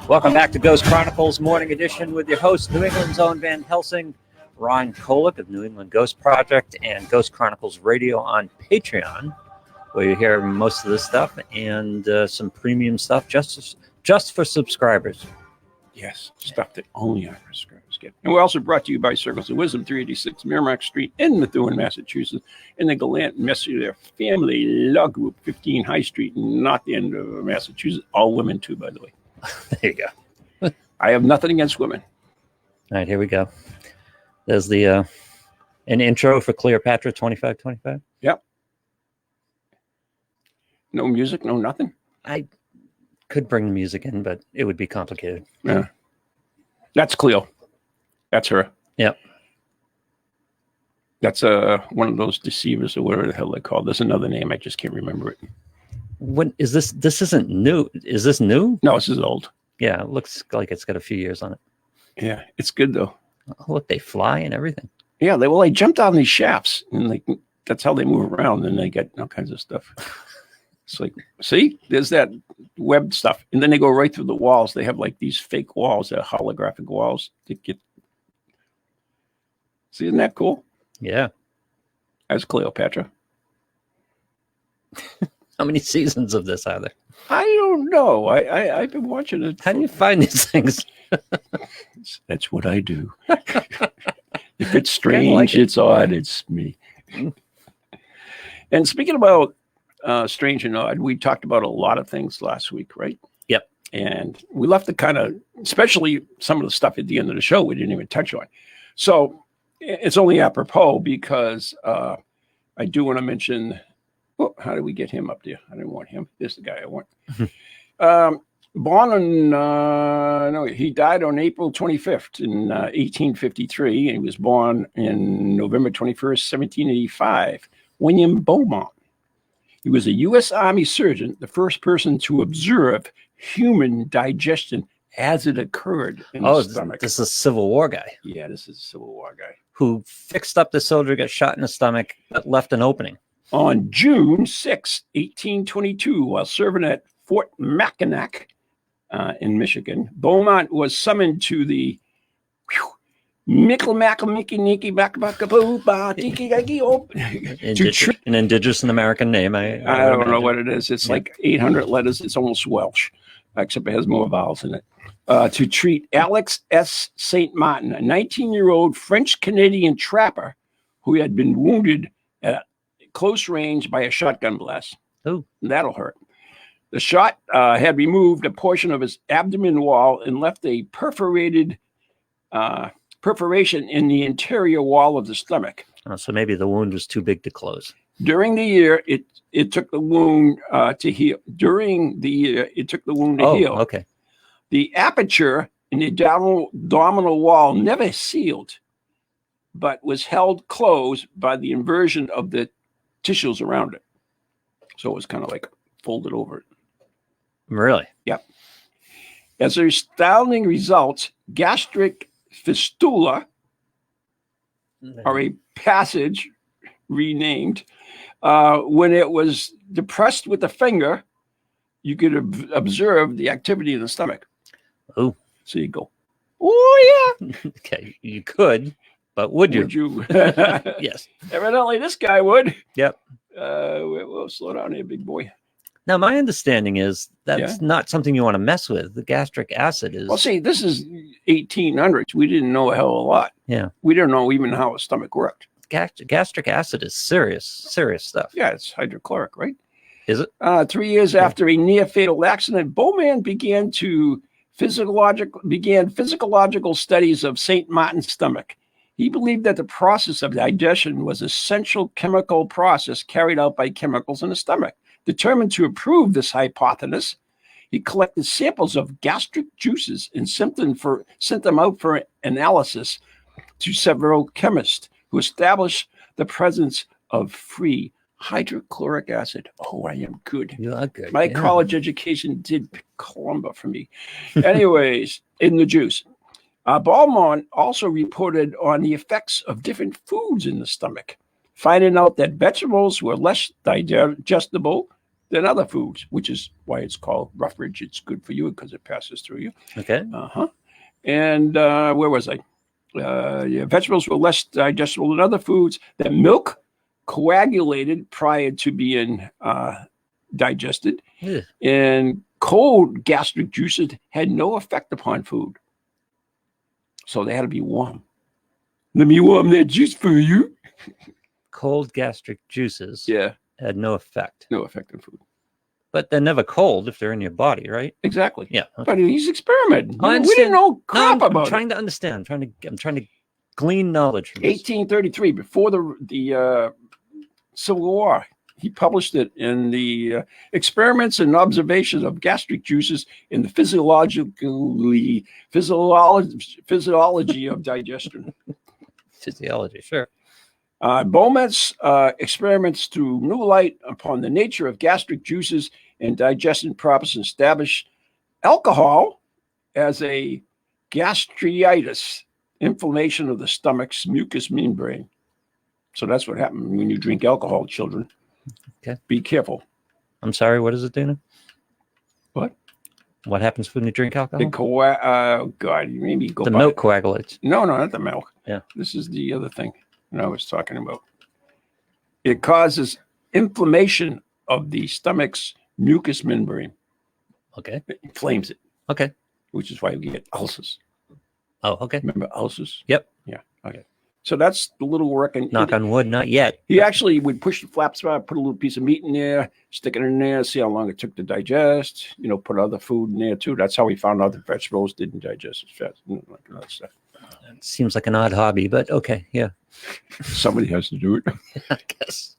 Welcome back to Ghost Chronicles Morning Edition with your host, New England's own Van Helsing, Ron Kolick of New England Ghost Project, and Ghost Chronicles Radio on Patreon, where you hear most of this stuff and some premium stuff just for subscribers. Yes, stuff that only our subscribers get. And we're also brought to you by Circles of Wisdom, 386 Merrimack Street in Methuen, Massachusetts, and the Gallant Messenger Family Law Group, 15 High Street, not the end of Massachusetts. All women, too, by the way. There you go. I have nothing against women. All right, here we go. There's the an intro for Cleopatra 2525. Yep. No music, no nothing. I could bring the music in, but it would be complicated. Yeah. That's Cleo. That's her. Yep. That's one of those deceivers or whatever the hell they call. There's another name. I just can't remember it. When is this? This isn't new. Is this new? No, this is old. Yeah, it looks like it's got a few years on it. Yeah, it's good though. Oh, look, they fly and everything. Yeah, they jump down these shafts and that's how they move around, and they get all kinds of stuff. It's like, see, there's that web stuff, and then they go right through the walls. They have like these fake walls, that holographic walls to get. See, isn't that cool? Yeah. That's Cleopatra. How many seasons of this are there? I don't know. I've been watching it. How do you find these things? That's what I do. If it's strange, it's odd. It's me. And speaking about strange and odd, we talked about a lot of things last week, right? Yep. And we left the kind of, especially some of the stuff at the end of the show, we didn't even touch on. So it's only apropos because I do want to mention. Oh, how did we get him up there? I didn't want him. This is the guy I want. Born on, he died on April 25th in 1853. And he was born in November 21st, 1785. William Beaumont. He was a U.S. Army surgeon, the first person to observe human digestion as it occurred in the stomach. This is a Civil War guy. Yeah, this is a Civil War guy. Who fixed up the soldier, got shot in the stomach, but left an opening. On June 6, 1822, while serving at Fort Mackinac in Michigan, Beaumont was summoned to the An indigenous and American name. I don't know what it is. It's like 800 letters. It's almost Welsh, except it has more vowels in it. To treat Alex S. St. Martin, a 19-year-old French-Canadian trapper who had been wounded at close range by a shotgun blast. Oh, that'll hurt. The shot had removed a portion of his abdomen wall and left a perforation in the interior wall of the stomach. Oh, so maybe the wound was too big to close. During the year, it took the wound to heal. Heal. Okay. The aperture and the abdominal wall never sealed, but was held closed by the inversion of the tissues around it. So it was kind of like folded over. Really? Yep. As a astounding result, gastric fistula, or a passage renamed, when it was depressed with the finger, you could observe the activity in the stomach. Oh. So you go, oh, yeah. Okay, you could, but would you? Would you? Yes. Evidently, this guy would. Yep. We'll slow down here, big boy. Now, my understanding is that's not something you want to mess with. The gastric acid is. Well, see, this is 1800s. We didn't know a hell of a lot. Yeah. We didn't know even how a stomach worked. Gastric acid is serious stuff. Yeah, it's hydrochloric, right? Is it? 3 years after a near-fatal accident, Bowman began physiological studies of St. Martin's stomach. He believed that the process of digestion was an essential chemical process carried out by chemicals in the stomach. Determined to prove this hypothesis, he collected samples of gastric juices and sent them out for analysis to several chemists who established the presence of free hydrochloric acid. Oh, I am good. You are good. My college education did Columba for me. Anyways, in the juice. Bowman also reported on the effects of different foods in the stomach, finding out that vegetables were less digestible than other foods, which is why it's called roughage. It's good for you because it passes through you. Okay. And where was I? Vegetables were less digestible than other foods. That milk coagulated prior to being digested. Yeah. And cold gastric juices had no effect upon food. So they had to be warm. Let me warm that juice for you. Cold gastric juices had no effect. No effect on food. But they're never cold if they're in your body, right? Exactly. Yeah. Okay. But he's experimenting. I We didn't know crap about I'm trying to understand. I'm trying to glean knowledge from this. 1833, before the Civil War, he published it in the Experiments and Observations of Gastric Juices in the Physiology of Digestion. Physiology, sure. Bowman's experiments threw new light upon the nature of gastric juices and digestion processes, established alcohol as a gastritis, inflammation of the stomach's mucous membrane. So that's what happened when you drink alcohol, children. Okay. Be careful. I'm sorry, what is it, Dana? What? What happens when you drink alcohol? God, maybe go the milk coagulates. No, not the milk. Yeah. This is the other thing that I was talking about. It causes inflammation of the stomach's mucous membrane. Okay. It inflames it. Okay. Which is why we get ulcers. Oh, okay. Remember ulcers? Yep. Yeah. Okay. So that's the little work. And knock on wood, not yet. He actually would push the flaps out, put a little piece of meat in there, stick it in there, see how long it took to digest. Put other food in there too. That's how we found out that vegetables didn't digest as fast. Like that stuff. It seems like an odd hobby, but okay, yeah. Somebody has to do it. I guess.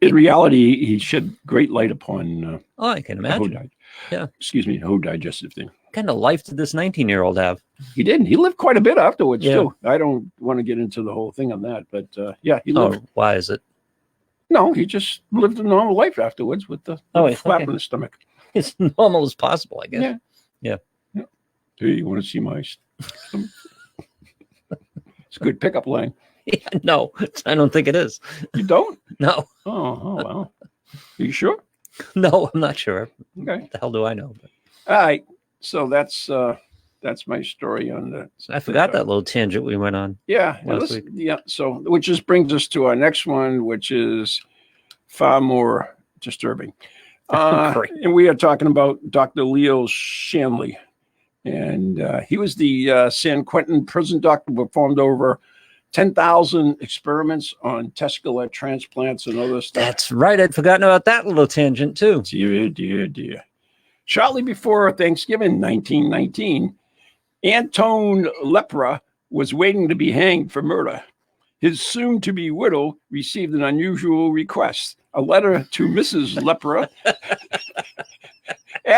In reality, he shed great light upon. I can imagine. The whole digestive thing. What kind of life did this 19-year-old have? He didn't. He lived quite a bit afterwards too. I don't want to get into the whole thing on that, but he lived. Oh, why is it? No, he just lived a normal life afterwards with the flap in the stomach. It's normal as possible, I guess. Yeah. Hey, you want to see my stomach? It's a good pickup line. Yeah, no, I don't think it is. You don't? No. Oh, well. Are you sure? No, I'm not sure. Okay. What the hell do I know? All right. So that's my story on the. I forgot that little tangent we went on. Yeah. Last week. Yeah. So, which just brings us to our next one, which is far more disturbing. And we are talking about Dr. Leo Shanley. And he was the San Quentin prison doctor who performed over 10,000 experiments on testicular transplants and other stuff. That's right. I'd forgotten about that little tangent, too. Dear. Shortly before Thanksgiving 1919, Antone Lepra was waiting to be hanged for murder. His soon-to-be widow received an unusual request, a letter to Mrs. Lepra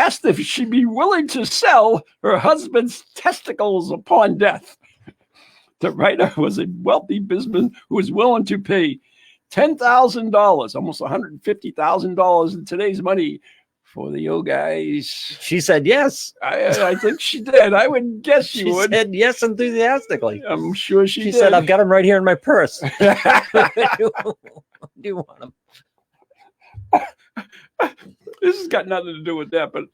asked if she'd be willing to sell her husband's testicles upon death. The writer was a wealthy businessman who was willing to pay $10,000, almost $150,000 in today's money, for the old guys. She said yes. I think she did. I would guess she would. She said yes enthusiastically. I'm sure she did. She said, I've got them right here in my purse. Do you want them? This has got nothing to do with that, but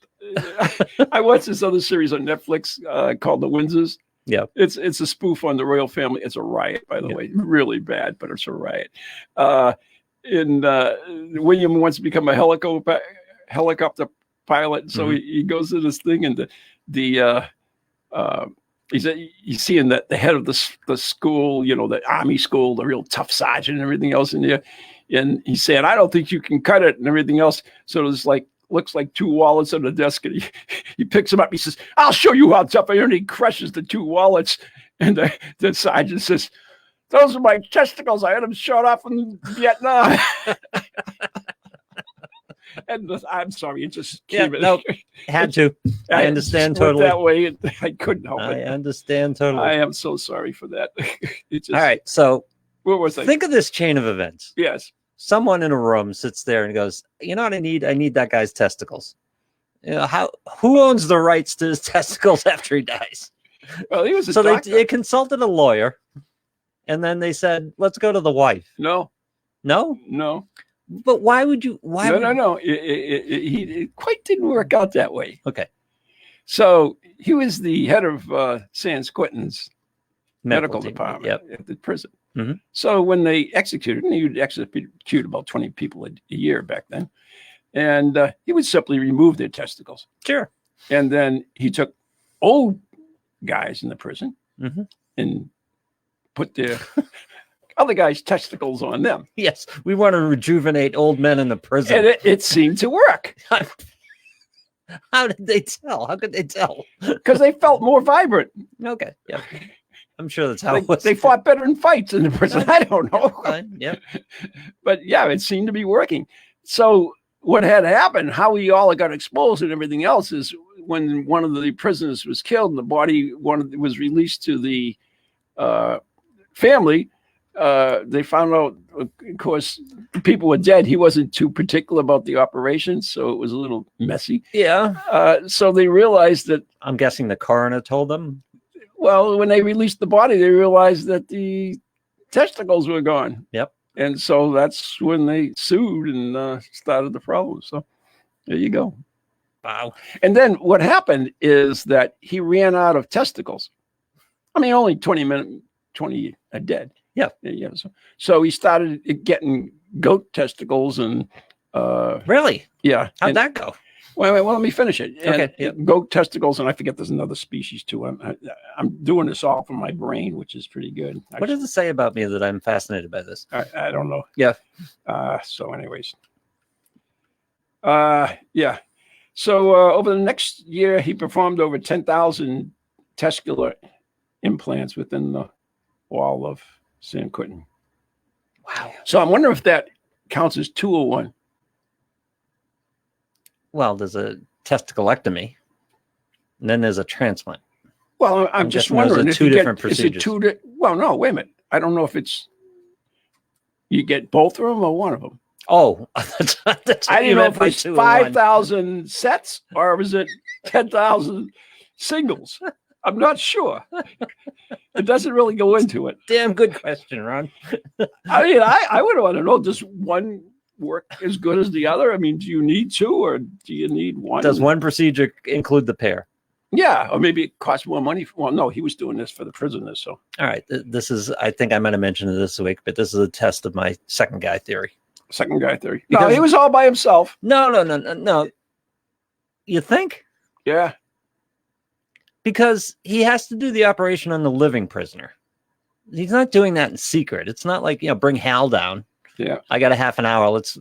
I watched this other series on Netflix called The Windsors. Yeah. It's a spoof on the royal family. It's a riot, by the way. Really bad, but it's a riot. William wants to become a helicopter pilot, so he goes to this thing, and he's seeing that the head of the school, the army school, the real tough sergeant and everything else in there, and he's saying, I don't think you can cut it and everything else. So there's looks like two wallets on the desk, and he picks them up. He says, I'll show you how tough I am. And he crushes the two wallets, and the sergeant says, those are my testicles. I had them shot off in Vietnam. And I'm sorry, it just came in. No, had to. I understand totally. That way, I couldn't help it. I understand totally. I am so sorry for that. All right, so what was I? Think of this chain of events. Yes. Someone in a room sits there and goes, you know what I need? I need that guy's testicles. Who owns the rights to his testicles after he dies? Well, he was a so doctor. They consulted a lawyer, and then they said, let's go to the wife. No. But why would you? No. It quite didn't work out that way. Okay. So he was the head of San Quentin's medical department at the prison. Mm-hmm. So when they executed, and he would execute about 20 people a year back then, and he would simply remove their testicles. Sure. And then he took old guys in the prison and put their other guys' testicles on them. Yes, we want to rejuvenate old men in the prison. And it seemed to work. How did they tell? How could they tell? Because they felt more vibrant. Okay. Yeah. I'm sure that's how it was. They fought better in fights in the prison. I don't know. Fine. Yeah. But yeah, it seemed to be working. So what had happened, how we all got exposed and everything else, is when one of the prisoners was killed and the body was released to the family, they found out, of course, people were dead. He wasn't too particular about the operation, so it was a little messy. Yeah. So they realized that. I'm guessing the coroner told them. Well, when they released the body, they realized that the testicles were gone. Yep. And so that's when they sued and started the problem. So there you go. Wow. And then what happened is that he ran out of testicles. I mean, only 20 are dead. Yeah. Yeah. So he started getting goat testicles and. Really? Yeah. How'd that go? Well, let me finish it. Okay. Yep. Goat testicles, and I forget there's another species too. I'm doing this all from my brain, which is pretty good. What does it say about me that I'm fascinated by this? I don't know. Yeah. So anyways. Yeah. So over the next year, he performed over 10,000 testicular implants within the wall of San Quentin. Wow. So I'm wondering if that counts as 201. Well, there's a testiculectomy, and then there's a transplant. Well, I'm just wondering if two different procedures. Well, no, wait a minute. I don't know if it's you get both of them or one of them. Oh, that's I didn't know if it's 5,000 sets or was it 10,000 singles. I'm not sure. It doesn't really go into it. Damn good question, Ron. I mean, I would want to know, does one work as good as the other? I mean, do you need two or do you need one? Does one procedure include the pair? Yeah, or maybe it costs more money. Well, no, he was doing this for the prisoners. So, all right, this is, I think I might have mentioned it this week, but this is a test of my second guy theory. Second guy theory. No, he was all by himself. No. You think? Yeah. Because he has to do the operation on the living prisoner. He's not doing that in secret. It's not like, bring Hal down. Yeah. I got a half an hour. Let's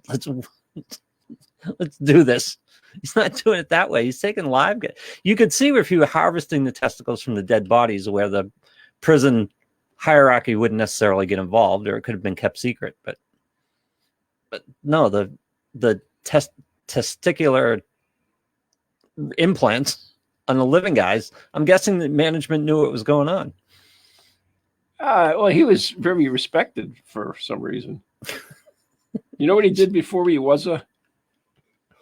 do this. He's not doing it that way. He's taking live. You could see if you were harvesting the testicles from the dead bodies where the prison hierarchy wouldn't necessarily get involved, or it could have been kept secret. But no, the testicular implants on the living guys. I'm guessing that management knew what was going on. Well, he was very respected for some reason. You know what he did before he was a?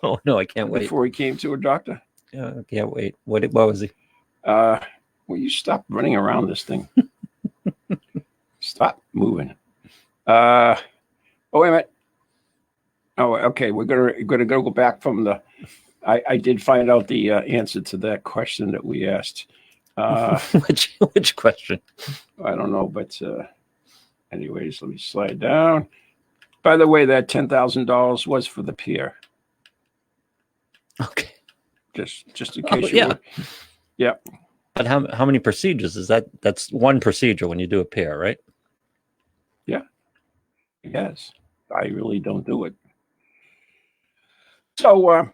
Oh no, I can't wait. Before he came to a doctor. I can't wait. What was he? Will you stop running around this thing? Stop moving. Oh wait a minute. Oh, okay. We're gonna go back from the. I did find out the answer to that question that we asked. Which question? I don't know, but anyways, let me slide down. By the way, that $10,000 was for the peer. Okay. Just in case yeah. Yeah. But how many procedures is that? That's one procedure when you do a peer, right? Yeah. Yes. I really don't do it. So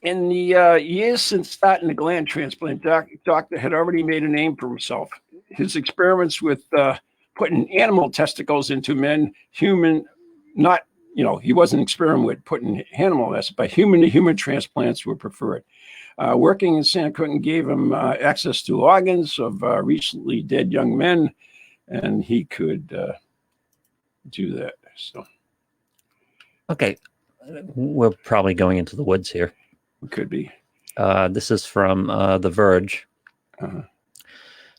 in the years since starting the gland transplant, doctor had already made a name for himself. His experiments with putting animal testicles into men, human, not, he wasn't experimenting with putting animal testicles, but human-to-human transplants were preferred. Working in San Quentin gave him access to organs of recently dead young men, and he could do that. So, okay, we're probably going into the woods here. It could be. This is from The Verge.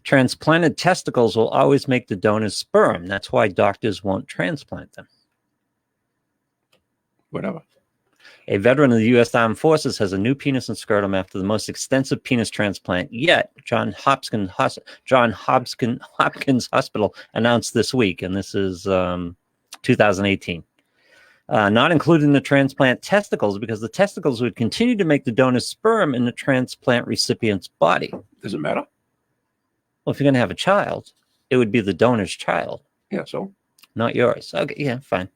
Transplanted testicles will always make the donor's sperm. That's why doctors won't transplant them. Whatever. A veteran of the U.S. Armed Forces has a new penis and scrotum after the most extensive penis transplant yet. John Hopkins Hospital announced this week, and this is 2018. Not including the transplant testicles, because the testicles would continue to make the donor's sperm in the transplant recipient's body. Does it matter? Well, if you're going to have a child, it would be the donor's child. Yeah, so? Not yours. Okay, yeah, fine.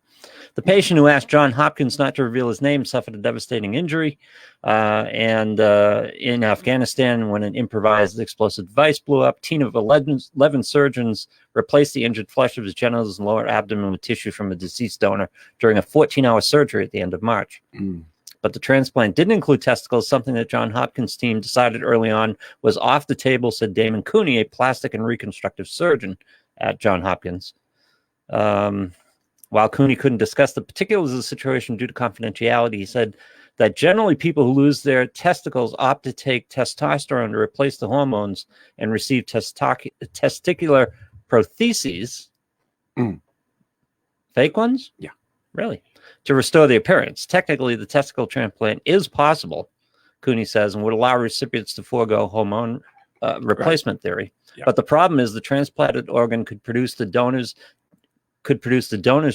The patient who asked John Hopkins not to reveal his name suffered a devastating injury. And in Afghanistan, when an improvised explosive device blew up, a team of 11 surgeons replaced the injured flesh of his genitals and lower abdomen with tissue from a deceased donor during a 14-hour surgery at the end of March. But the transplant didn't include testicles, something that John Hopkins' team decided early on was off the table, said Damon Cooney, a plastic and reconstructive surgeon at John Hopkins. While Cooney couldn't discuss the particulars of the situation due to confidentiality, he said that generally people who lose their testicles opt to take testosterone to replace the hormones and receive testicular protheses. Fake ones? Yeah. Really? To restore the appearance. Technically, the testicle transplant is possible, Cooney says, and would allow recipients to forego hormone replacement theory. Yeah. But the problem is the transplanted organ could produce the donor's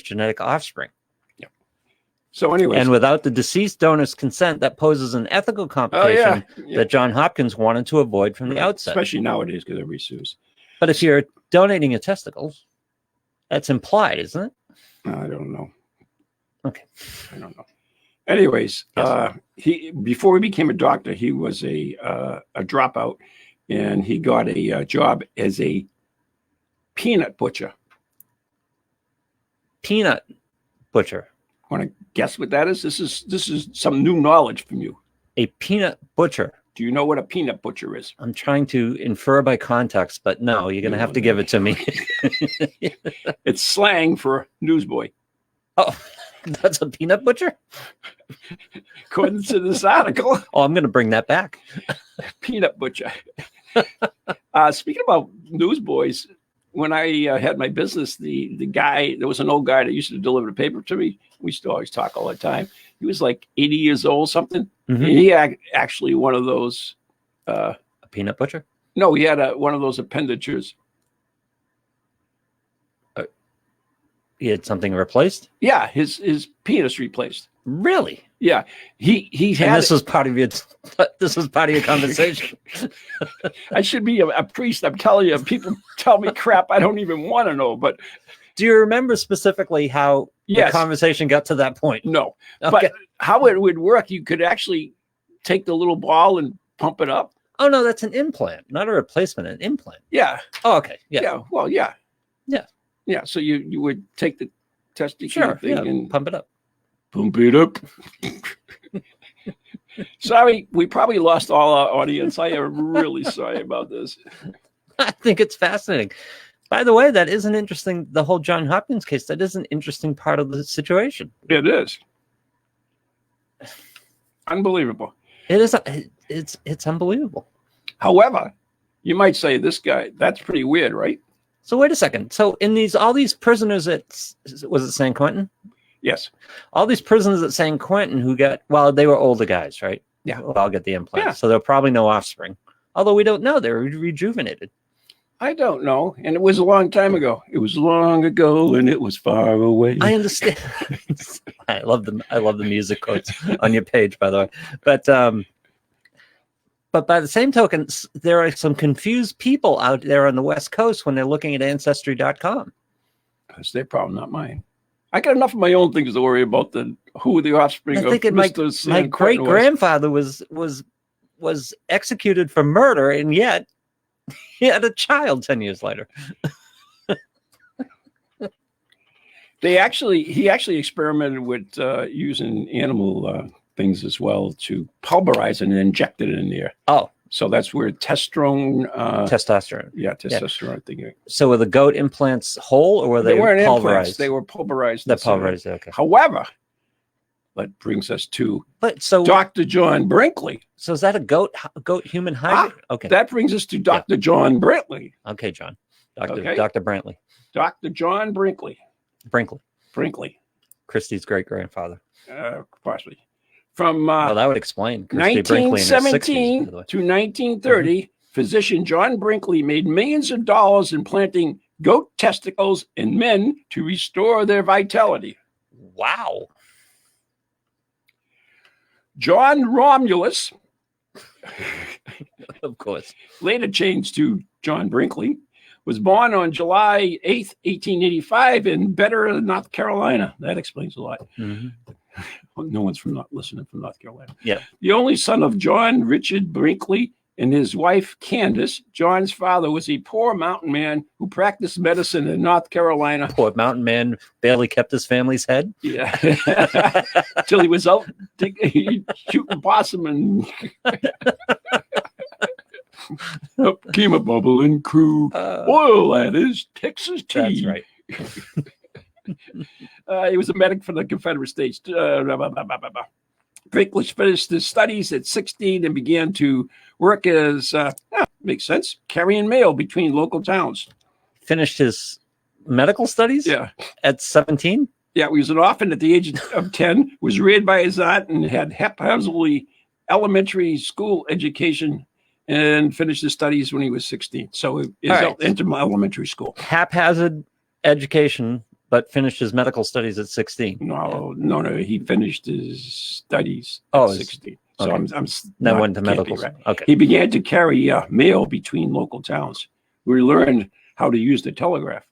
genetic offspring. Yeah. So anyway, and without the deceased donor's consent, that poses an ethical complication that John Hopkins wanted to avoid from the outset. Especially nowadays, because everybody sues. But if you're donating your testicles, that's implied, isn't it? I don't know. Okay. I don't know. Anyways, yes. He before he became a doctor, he was a dropout, and he got a job as a peanut butcher. Peanut butcher. Want to guess what that is? This is some new knowledge from you. A peanut butcher. Do you know what a peanut butcher is? I'm trying to infer by context, but no, you're going to have to give it to me. It's slang for newsboy. Oh, that's a peanut butcher? According to this article. Oh, I'm going to bring that back. Peanut butcher. Speaking about newsboys, when I had my business, the guy, there was an old guy that used to deliver the paper to me. We used to always talk all the time. He was like 80 years old, something. Mm-hmm. And he had actually one of those. A peanut butcher? No, he had one of those appendages. He had something replaced? Yeah, his penis replaced. Really? Yeah. He had. And this was part of your conversation. I should be a priest. I'm telling you, people tell me crap I don't even want to know. But do you remember specifically how the conversation got to that point? No. Okay. But how it would work, you could actually take the little ball and pump it up. Oh no, that's an implant, not a replacement, an implant. Yeah. Oh, okay. Yeah. Yeah. Well, yeah. Yeah. Yeah. So you would take the testicle thing and pump it up. Pump it up. Sorry, we probably lost all our audience. I am really sorry about this. I think it's fascinating. By the way, that is an interesting, the whole John Hopkins case, that is an interesting part of the situation. It is. Unbelievable. It is. It's unbelievable. However, you might say this guy, that's pretty weird, right? So wait a second. So in all these prisoners at, was it San Quentin? Yes. All these prisoners at San Quentin who got, well, they were older guys, right? Yeah. Well, I'll get the implants. Yeah. So there were probably no offspring. Although we don't know. They were rejuvenated. I don't know. And it was a long time ago. It was long ago and it was far away. I understand. I love the music quotes on your page, by the way. But by the same token, there are some confused people out there on the West Coast when they're looking at Ancestry.com. That's their problem, not mine. I got enough of my own things to worry about than who the offspring I think of Mr. San my Quentin great grandfather was executed for murder, and yet he had a child 10 years later. He actually experimented with using animal things as well to pulverize it and inject it in there. Oh, so that's where testosterone. Testosterone. Testosterone thing. So were the goat implants whole, or were they weren't pulverized? Implants. They were pulverized. They're pulverized. Okay. However, that brings us to so Dr. John Brinkley. So is that a goat human hybrid? Okay. That brings us to Dr. John Brinkley. Okay, John. Dr. Brantley. Dr. John Brinkley. Brinkley. Christie's great grandfather. Possibly. From well, that would explain 1917 to 1930, physician John Brinkley made millions of dollars implanting goat testicles in men to restore their vitality. Wow. John Romulus, of course, later changed to John Brinkley, was born on July 8th, 1885 in Better, North Carolina. That explains a lot. Mm-hmm. No one's listening from North Carolina. Yeah. The only son of John Richard Brinkley and his wife, Candace. John's father was a poor mountain man who practiced medicine in North Carolina. Poor mountain man barely kept his family's head. Yeah. Till he was out shooting possum and up came a bubbling crew. Oil, that is, Texas tea. That's right. He was a medic for the Confederate States. Brinkley finished his studies at 16 and began to work as, makes sense, carrying mail between local towns. Finished his medical studies? Yeah. At 17? Yeah, he was an orphan at the age of 10, was reared by his aunt, and had haphazardly elementary school education and finished his studies when he was 16. So he entered my elementary school. Haphazard education, but finished his medical studies at 16. No. He finished his studies at 16. So okay. I'm then went to medical school. Right. Okay. He began to carry mail between local towns. We learned how to use the telegraph.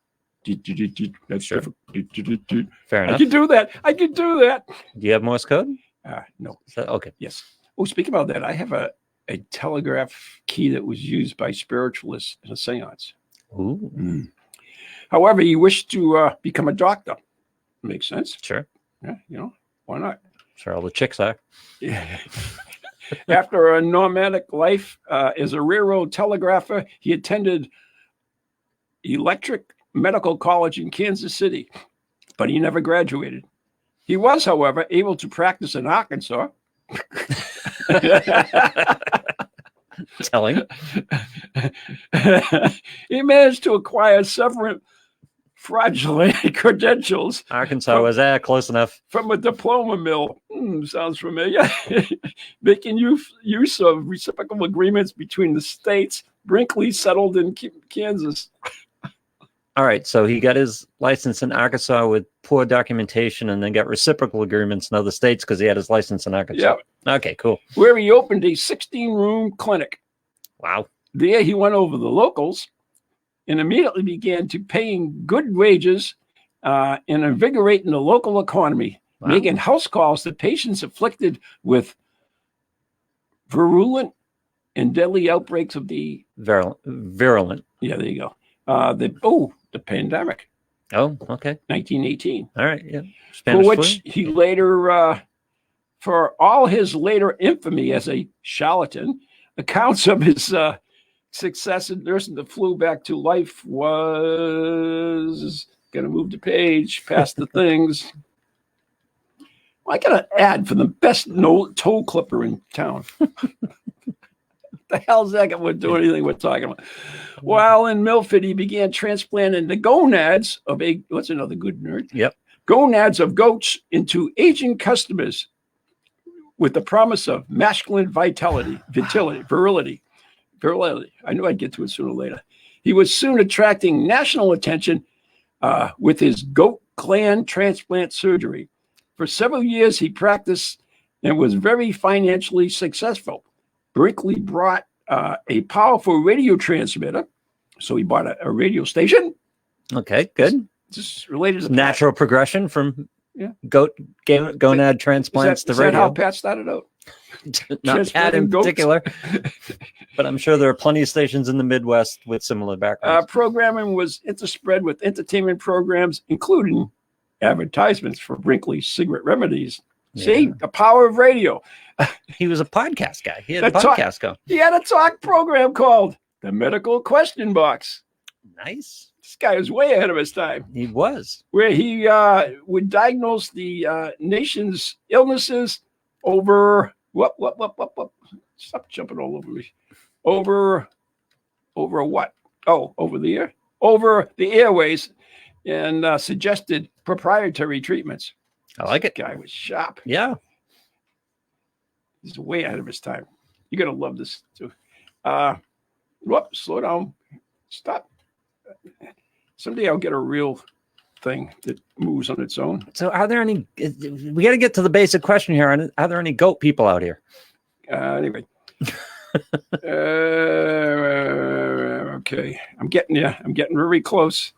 That's sure. different. Fair enough. I can do that. Do you have Morse code? No. Okay. Yes. Oh, speaking about that, I have a telegraph key that was used by spiritualists in a seance. Ooh. Mm. However, he wished to become a doctor. Makes sense. Sure. Yeah, why not? Sure, all the chicks are. Yeah. After a nomadic life as a railroad telegrapher, he attended Electric Medical College in Kansas City, but he never graduated. He was, however, able to practice in Arkansas. Telling. He managed to acquire several fraudulent credentials. Arkansas was close enough. From a diploma mill. Sounds familiar. Making use of reciprocal agreements between the states. Brinkley settled in Kansas. All right, so he got his license in Arkansas with poor documentation and then got reciprocal agreements in other states because he had his license in Arkansas. Yeah. Okay, cool. Where he opened a 16-room clinic. Wow. There he went over the locals and immediately began to paying good wages and invigorating the local economy, making house calls to patients afflicted with virulent and deadly outbreaks of the... Virulent. Yeah, there you go. The pandemic. Oh, okay. 1918. All right, yeah. For which he later For all his later infamy as a charlatan, accounts of his success in nursing the flu back to life was going to move the page past the things. Well, I got an ad for the best toe clipper in town. The hell's that got to do anything we're talking about? While in Milford, he began transplanting the gonads of what's another good nerd? Yep. Gonads of goats into aging customers with the promise of masculine virility. I knew I'd get to it sooner or later. He was soon attracting national attention with his goat gland transplant surgery. For several years, he practiced and was very financially successful. Brinkley brought a powerful radio transmitter. So he bought a radio station. Okay, good. Just related to natural progression from gonad transplants to radio. Is that how Pat started out? Not Pat in particular, but I'm sure there are plenty of stations in the Midwest with similar backgrounds. Programming was interspread with entertainment programs, including advertisements for Brinkley's cigarette remedies. Yeah. See, the power of radio. He was a podcast guy. He had a podcast go. He had a talk program called The Medical Question Box. Nice. This guy was way ahead of his time. He was. Where he would diagnose the nation's illnesses over what? Stop jumping all over me. Over what? Oh, over the air? Over the airways, and suggested proprietary treatments. I like it. This guy was sharp. Yeah. He's way ahead of his time. You're going to love this too. Slow down. Stop. Someday I'll get a real thing that moves on its own. So are there any, we got to get to the basic question here. Are there any goat people out here? Anyway. Okay. I'm getting very close.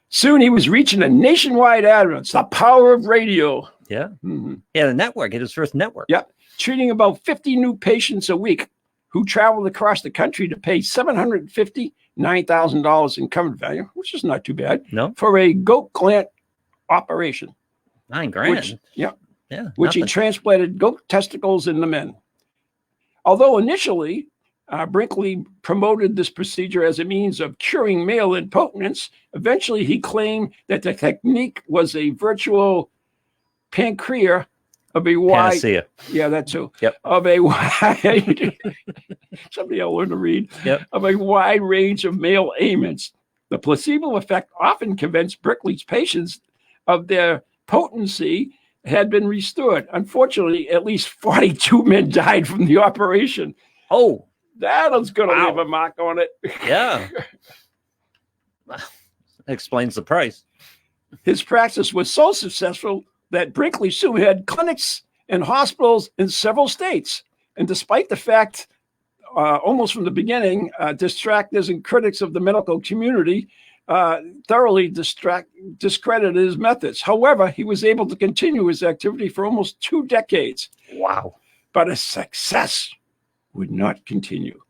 Soon he was reaching a nationwide audience. The power of radio. Yeah. Mm-hmm. Yeah, the network. It was his first network. Yeah. Treating about 50 new patients a week who traveled across the country to pay $759,000 in covered value, which is not too bad. No. For a goat gland operation. $9,000. Which he transplanted goat testicles in the men. Although initially, Brinkley promoted this procedure as a means of curing male impotence, eventually he claimed that the technique was a virtual pancreas of a wide... Panacea. Yeah, that too. Yep. Of a wide... Somebody will learn to read. Yep. Of a wide range of male ailments. The placebo effect often convinced Brinkley's patients of their potency had been restored. Unfortunately, at least 42 men died from the operation. Oh, that was going to leave a mark on it. Yeah. That explains the price. His practice was so successful that Brinkley soon had clinics and hospitals in several states. And despite the fact, almost from the beginning, distractors and critics of the medical community thoroughly discredited his methods. However, he was able to continue his activity for almost 2 decades. Wow. But his success would not continue.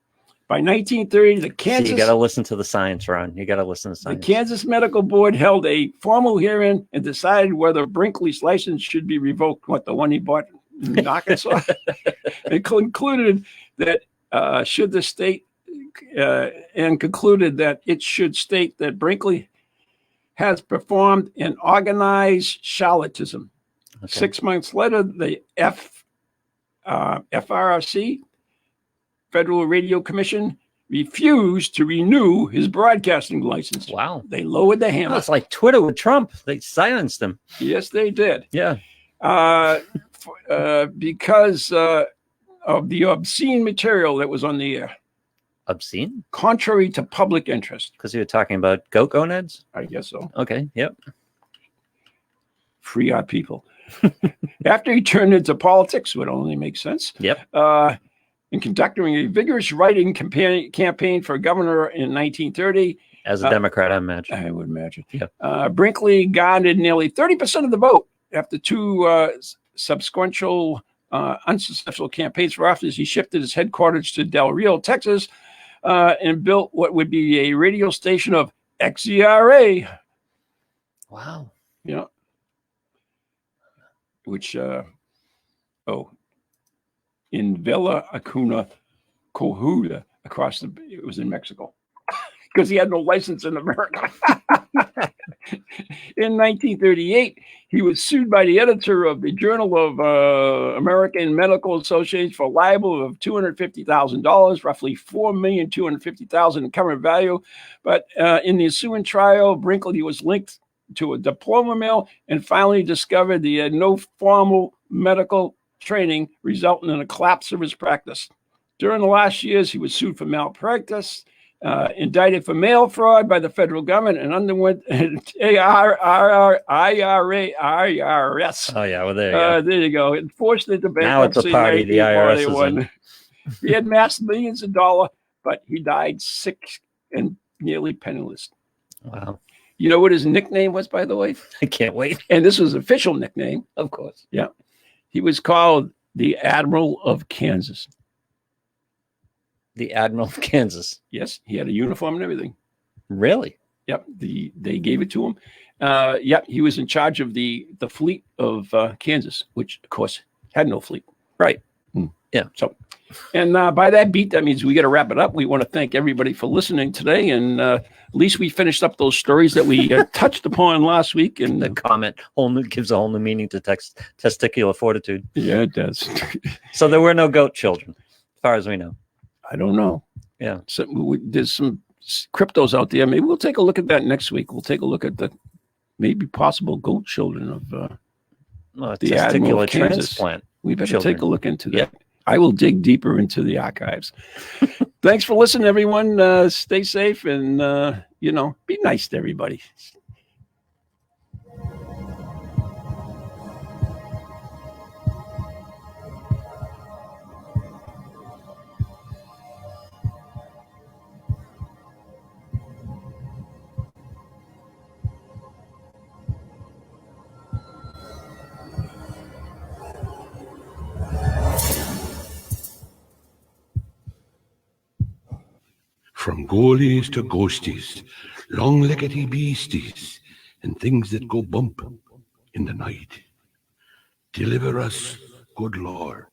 By 1930, the Kansas... So you got to listen to the science, Ron. You got to listen to science. The Kansas Medical Board held a formal hearing and decided whether Brinkley's license should be revoked. What, the one he bought in Arkansas? It concluded that concluded that it should state that Brinkley has performed an organized charlatanism. Okay. 6 months later, the FRC, Federal Radio Commission, refused to renew his broadcasting license. Wow. They lowered the hammer. Oh, it's like Twitter with Trump. They silenced him. Yes, they did. Yeah. Because of the obscene material that was on the air. Obscene? Contrary to public interest. Because you were talking about goat gonads? I guess so. Okay, yep. Free our people. After he turned into politics, would only make sense. Yep. In conducting a vigorous writing campaign for governor in 1930. As a Democrat, I imagine. I would imagine. Yep. Brinkley garnered nearly 30% of the vote after 2 subsequent unsuccessful campaigns for office. He shifted his headquarters to Del Rio, Texas, and built what would be a radio station of XERA. Wow. Yeah. Which in Villa Acuna, Coahuila, it was in Mexico, because he had no license in America. In 1938, he was sued by the editor of the Journal of American Medical Association for libel of $250,000, roughly $4,250,000 in current value. But in the ensuing trial, Brinkley was linked to a diploma mill and finally discovered he had no formal medical training, resulting in a collapse of his practice. During the last years, he was sued for malpractice, indicted for mail fraud by the federal government, and underwent IRS. Oh, yeah, well, there you go. There you go. And forced into bankruptcy. Now it's a party the IRS is in. He had amassed millions of dollars, but he died sick and nearly penniless. Wow. You know what his nickname was, by the way? I can't wait. And this was official nickname. Of course. Yeah. He was called the Admiral of Kansas. The Admiral of Kansas. Yes, he had a uniform and everything. Really? Yep, they gave it to him. Yep, he was in charge of the fleet of Kansas, which, of course, had no fleet. Right. Yeah. So, and by that beat, that means we got to wrap it up. We want to thank everybody for listening today, and at least we finished up those stories that we touched upon last week. And the comment gives a whole new meaning to testicular fortitude. Yeah, it does. So there were no goat children, as far as we know. I don't know. Yeah. So there's some cryptos out there. Maybe we'll take a look at that next week. We'll take a look at the maybe possible goat children of the testicular transplant. We better take a look into that. Yeah. I will dig deeper into the archives. Thanks for listening, everyone. Stay safe and, be nice to everybody. From goalies to ghosties, long-leggedy beasties, and things that go bump in the night. Deliver us, good Lord.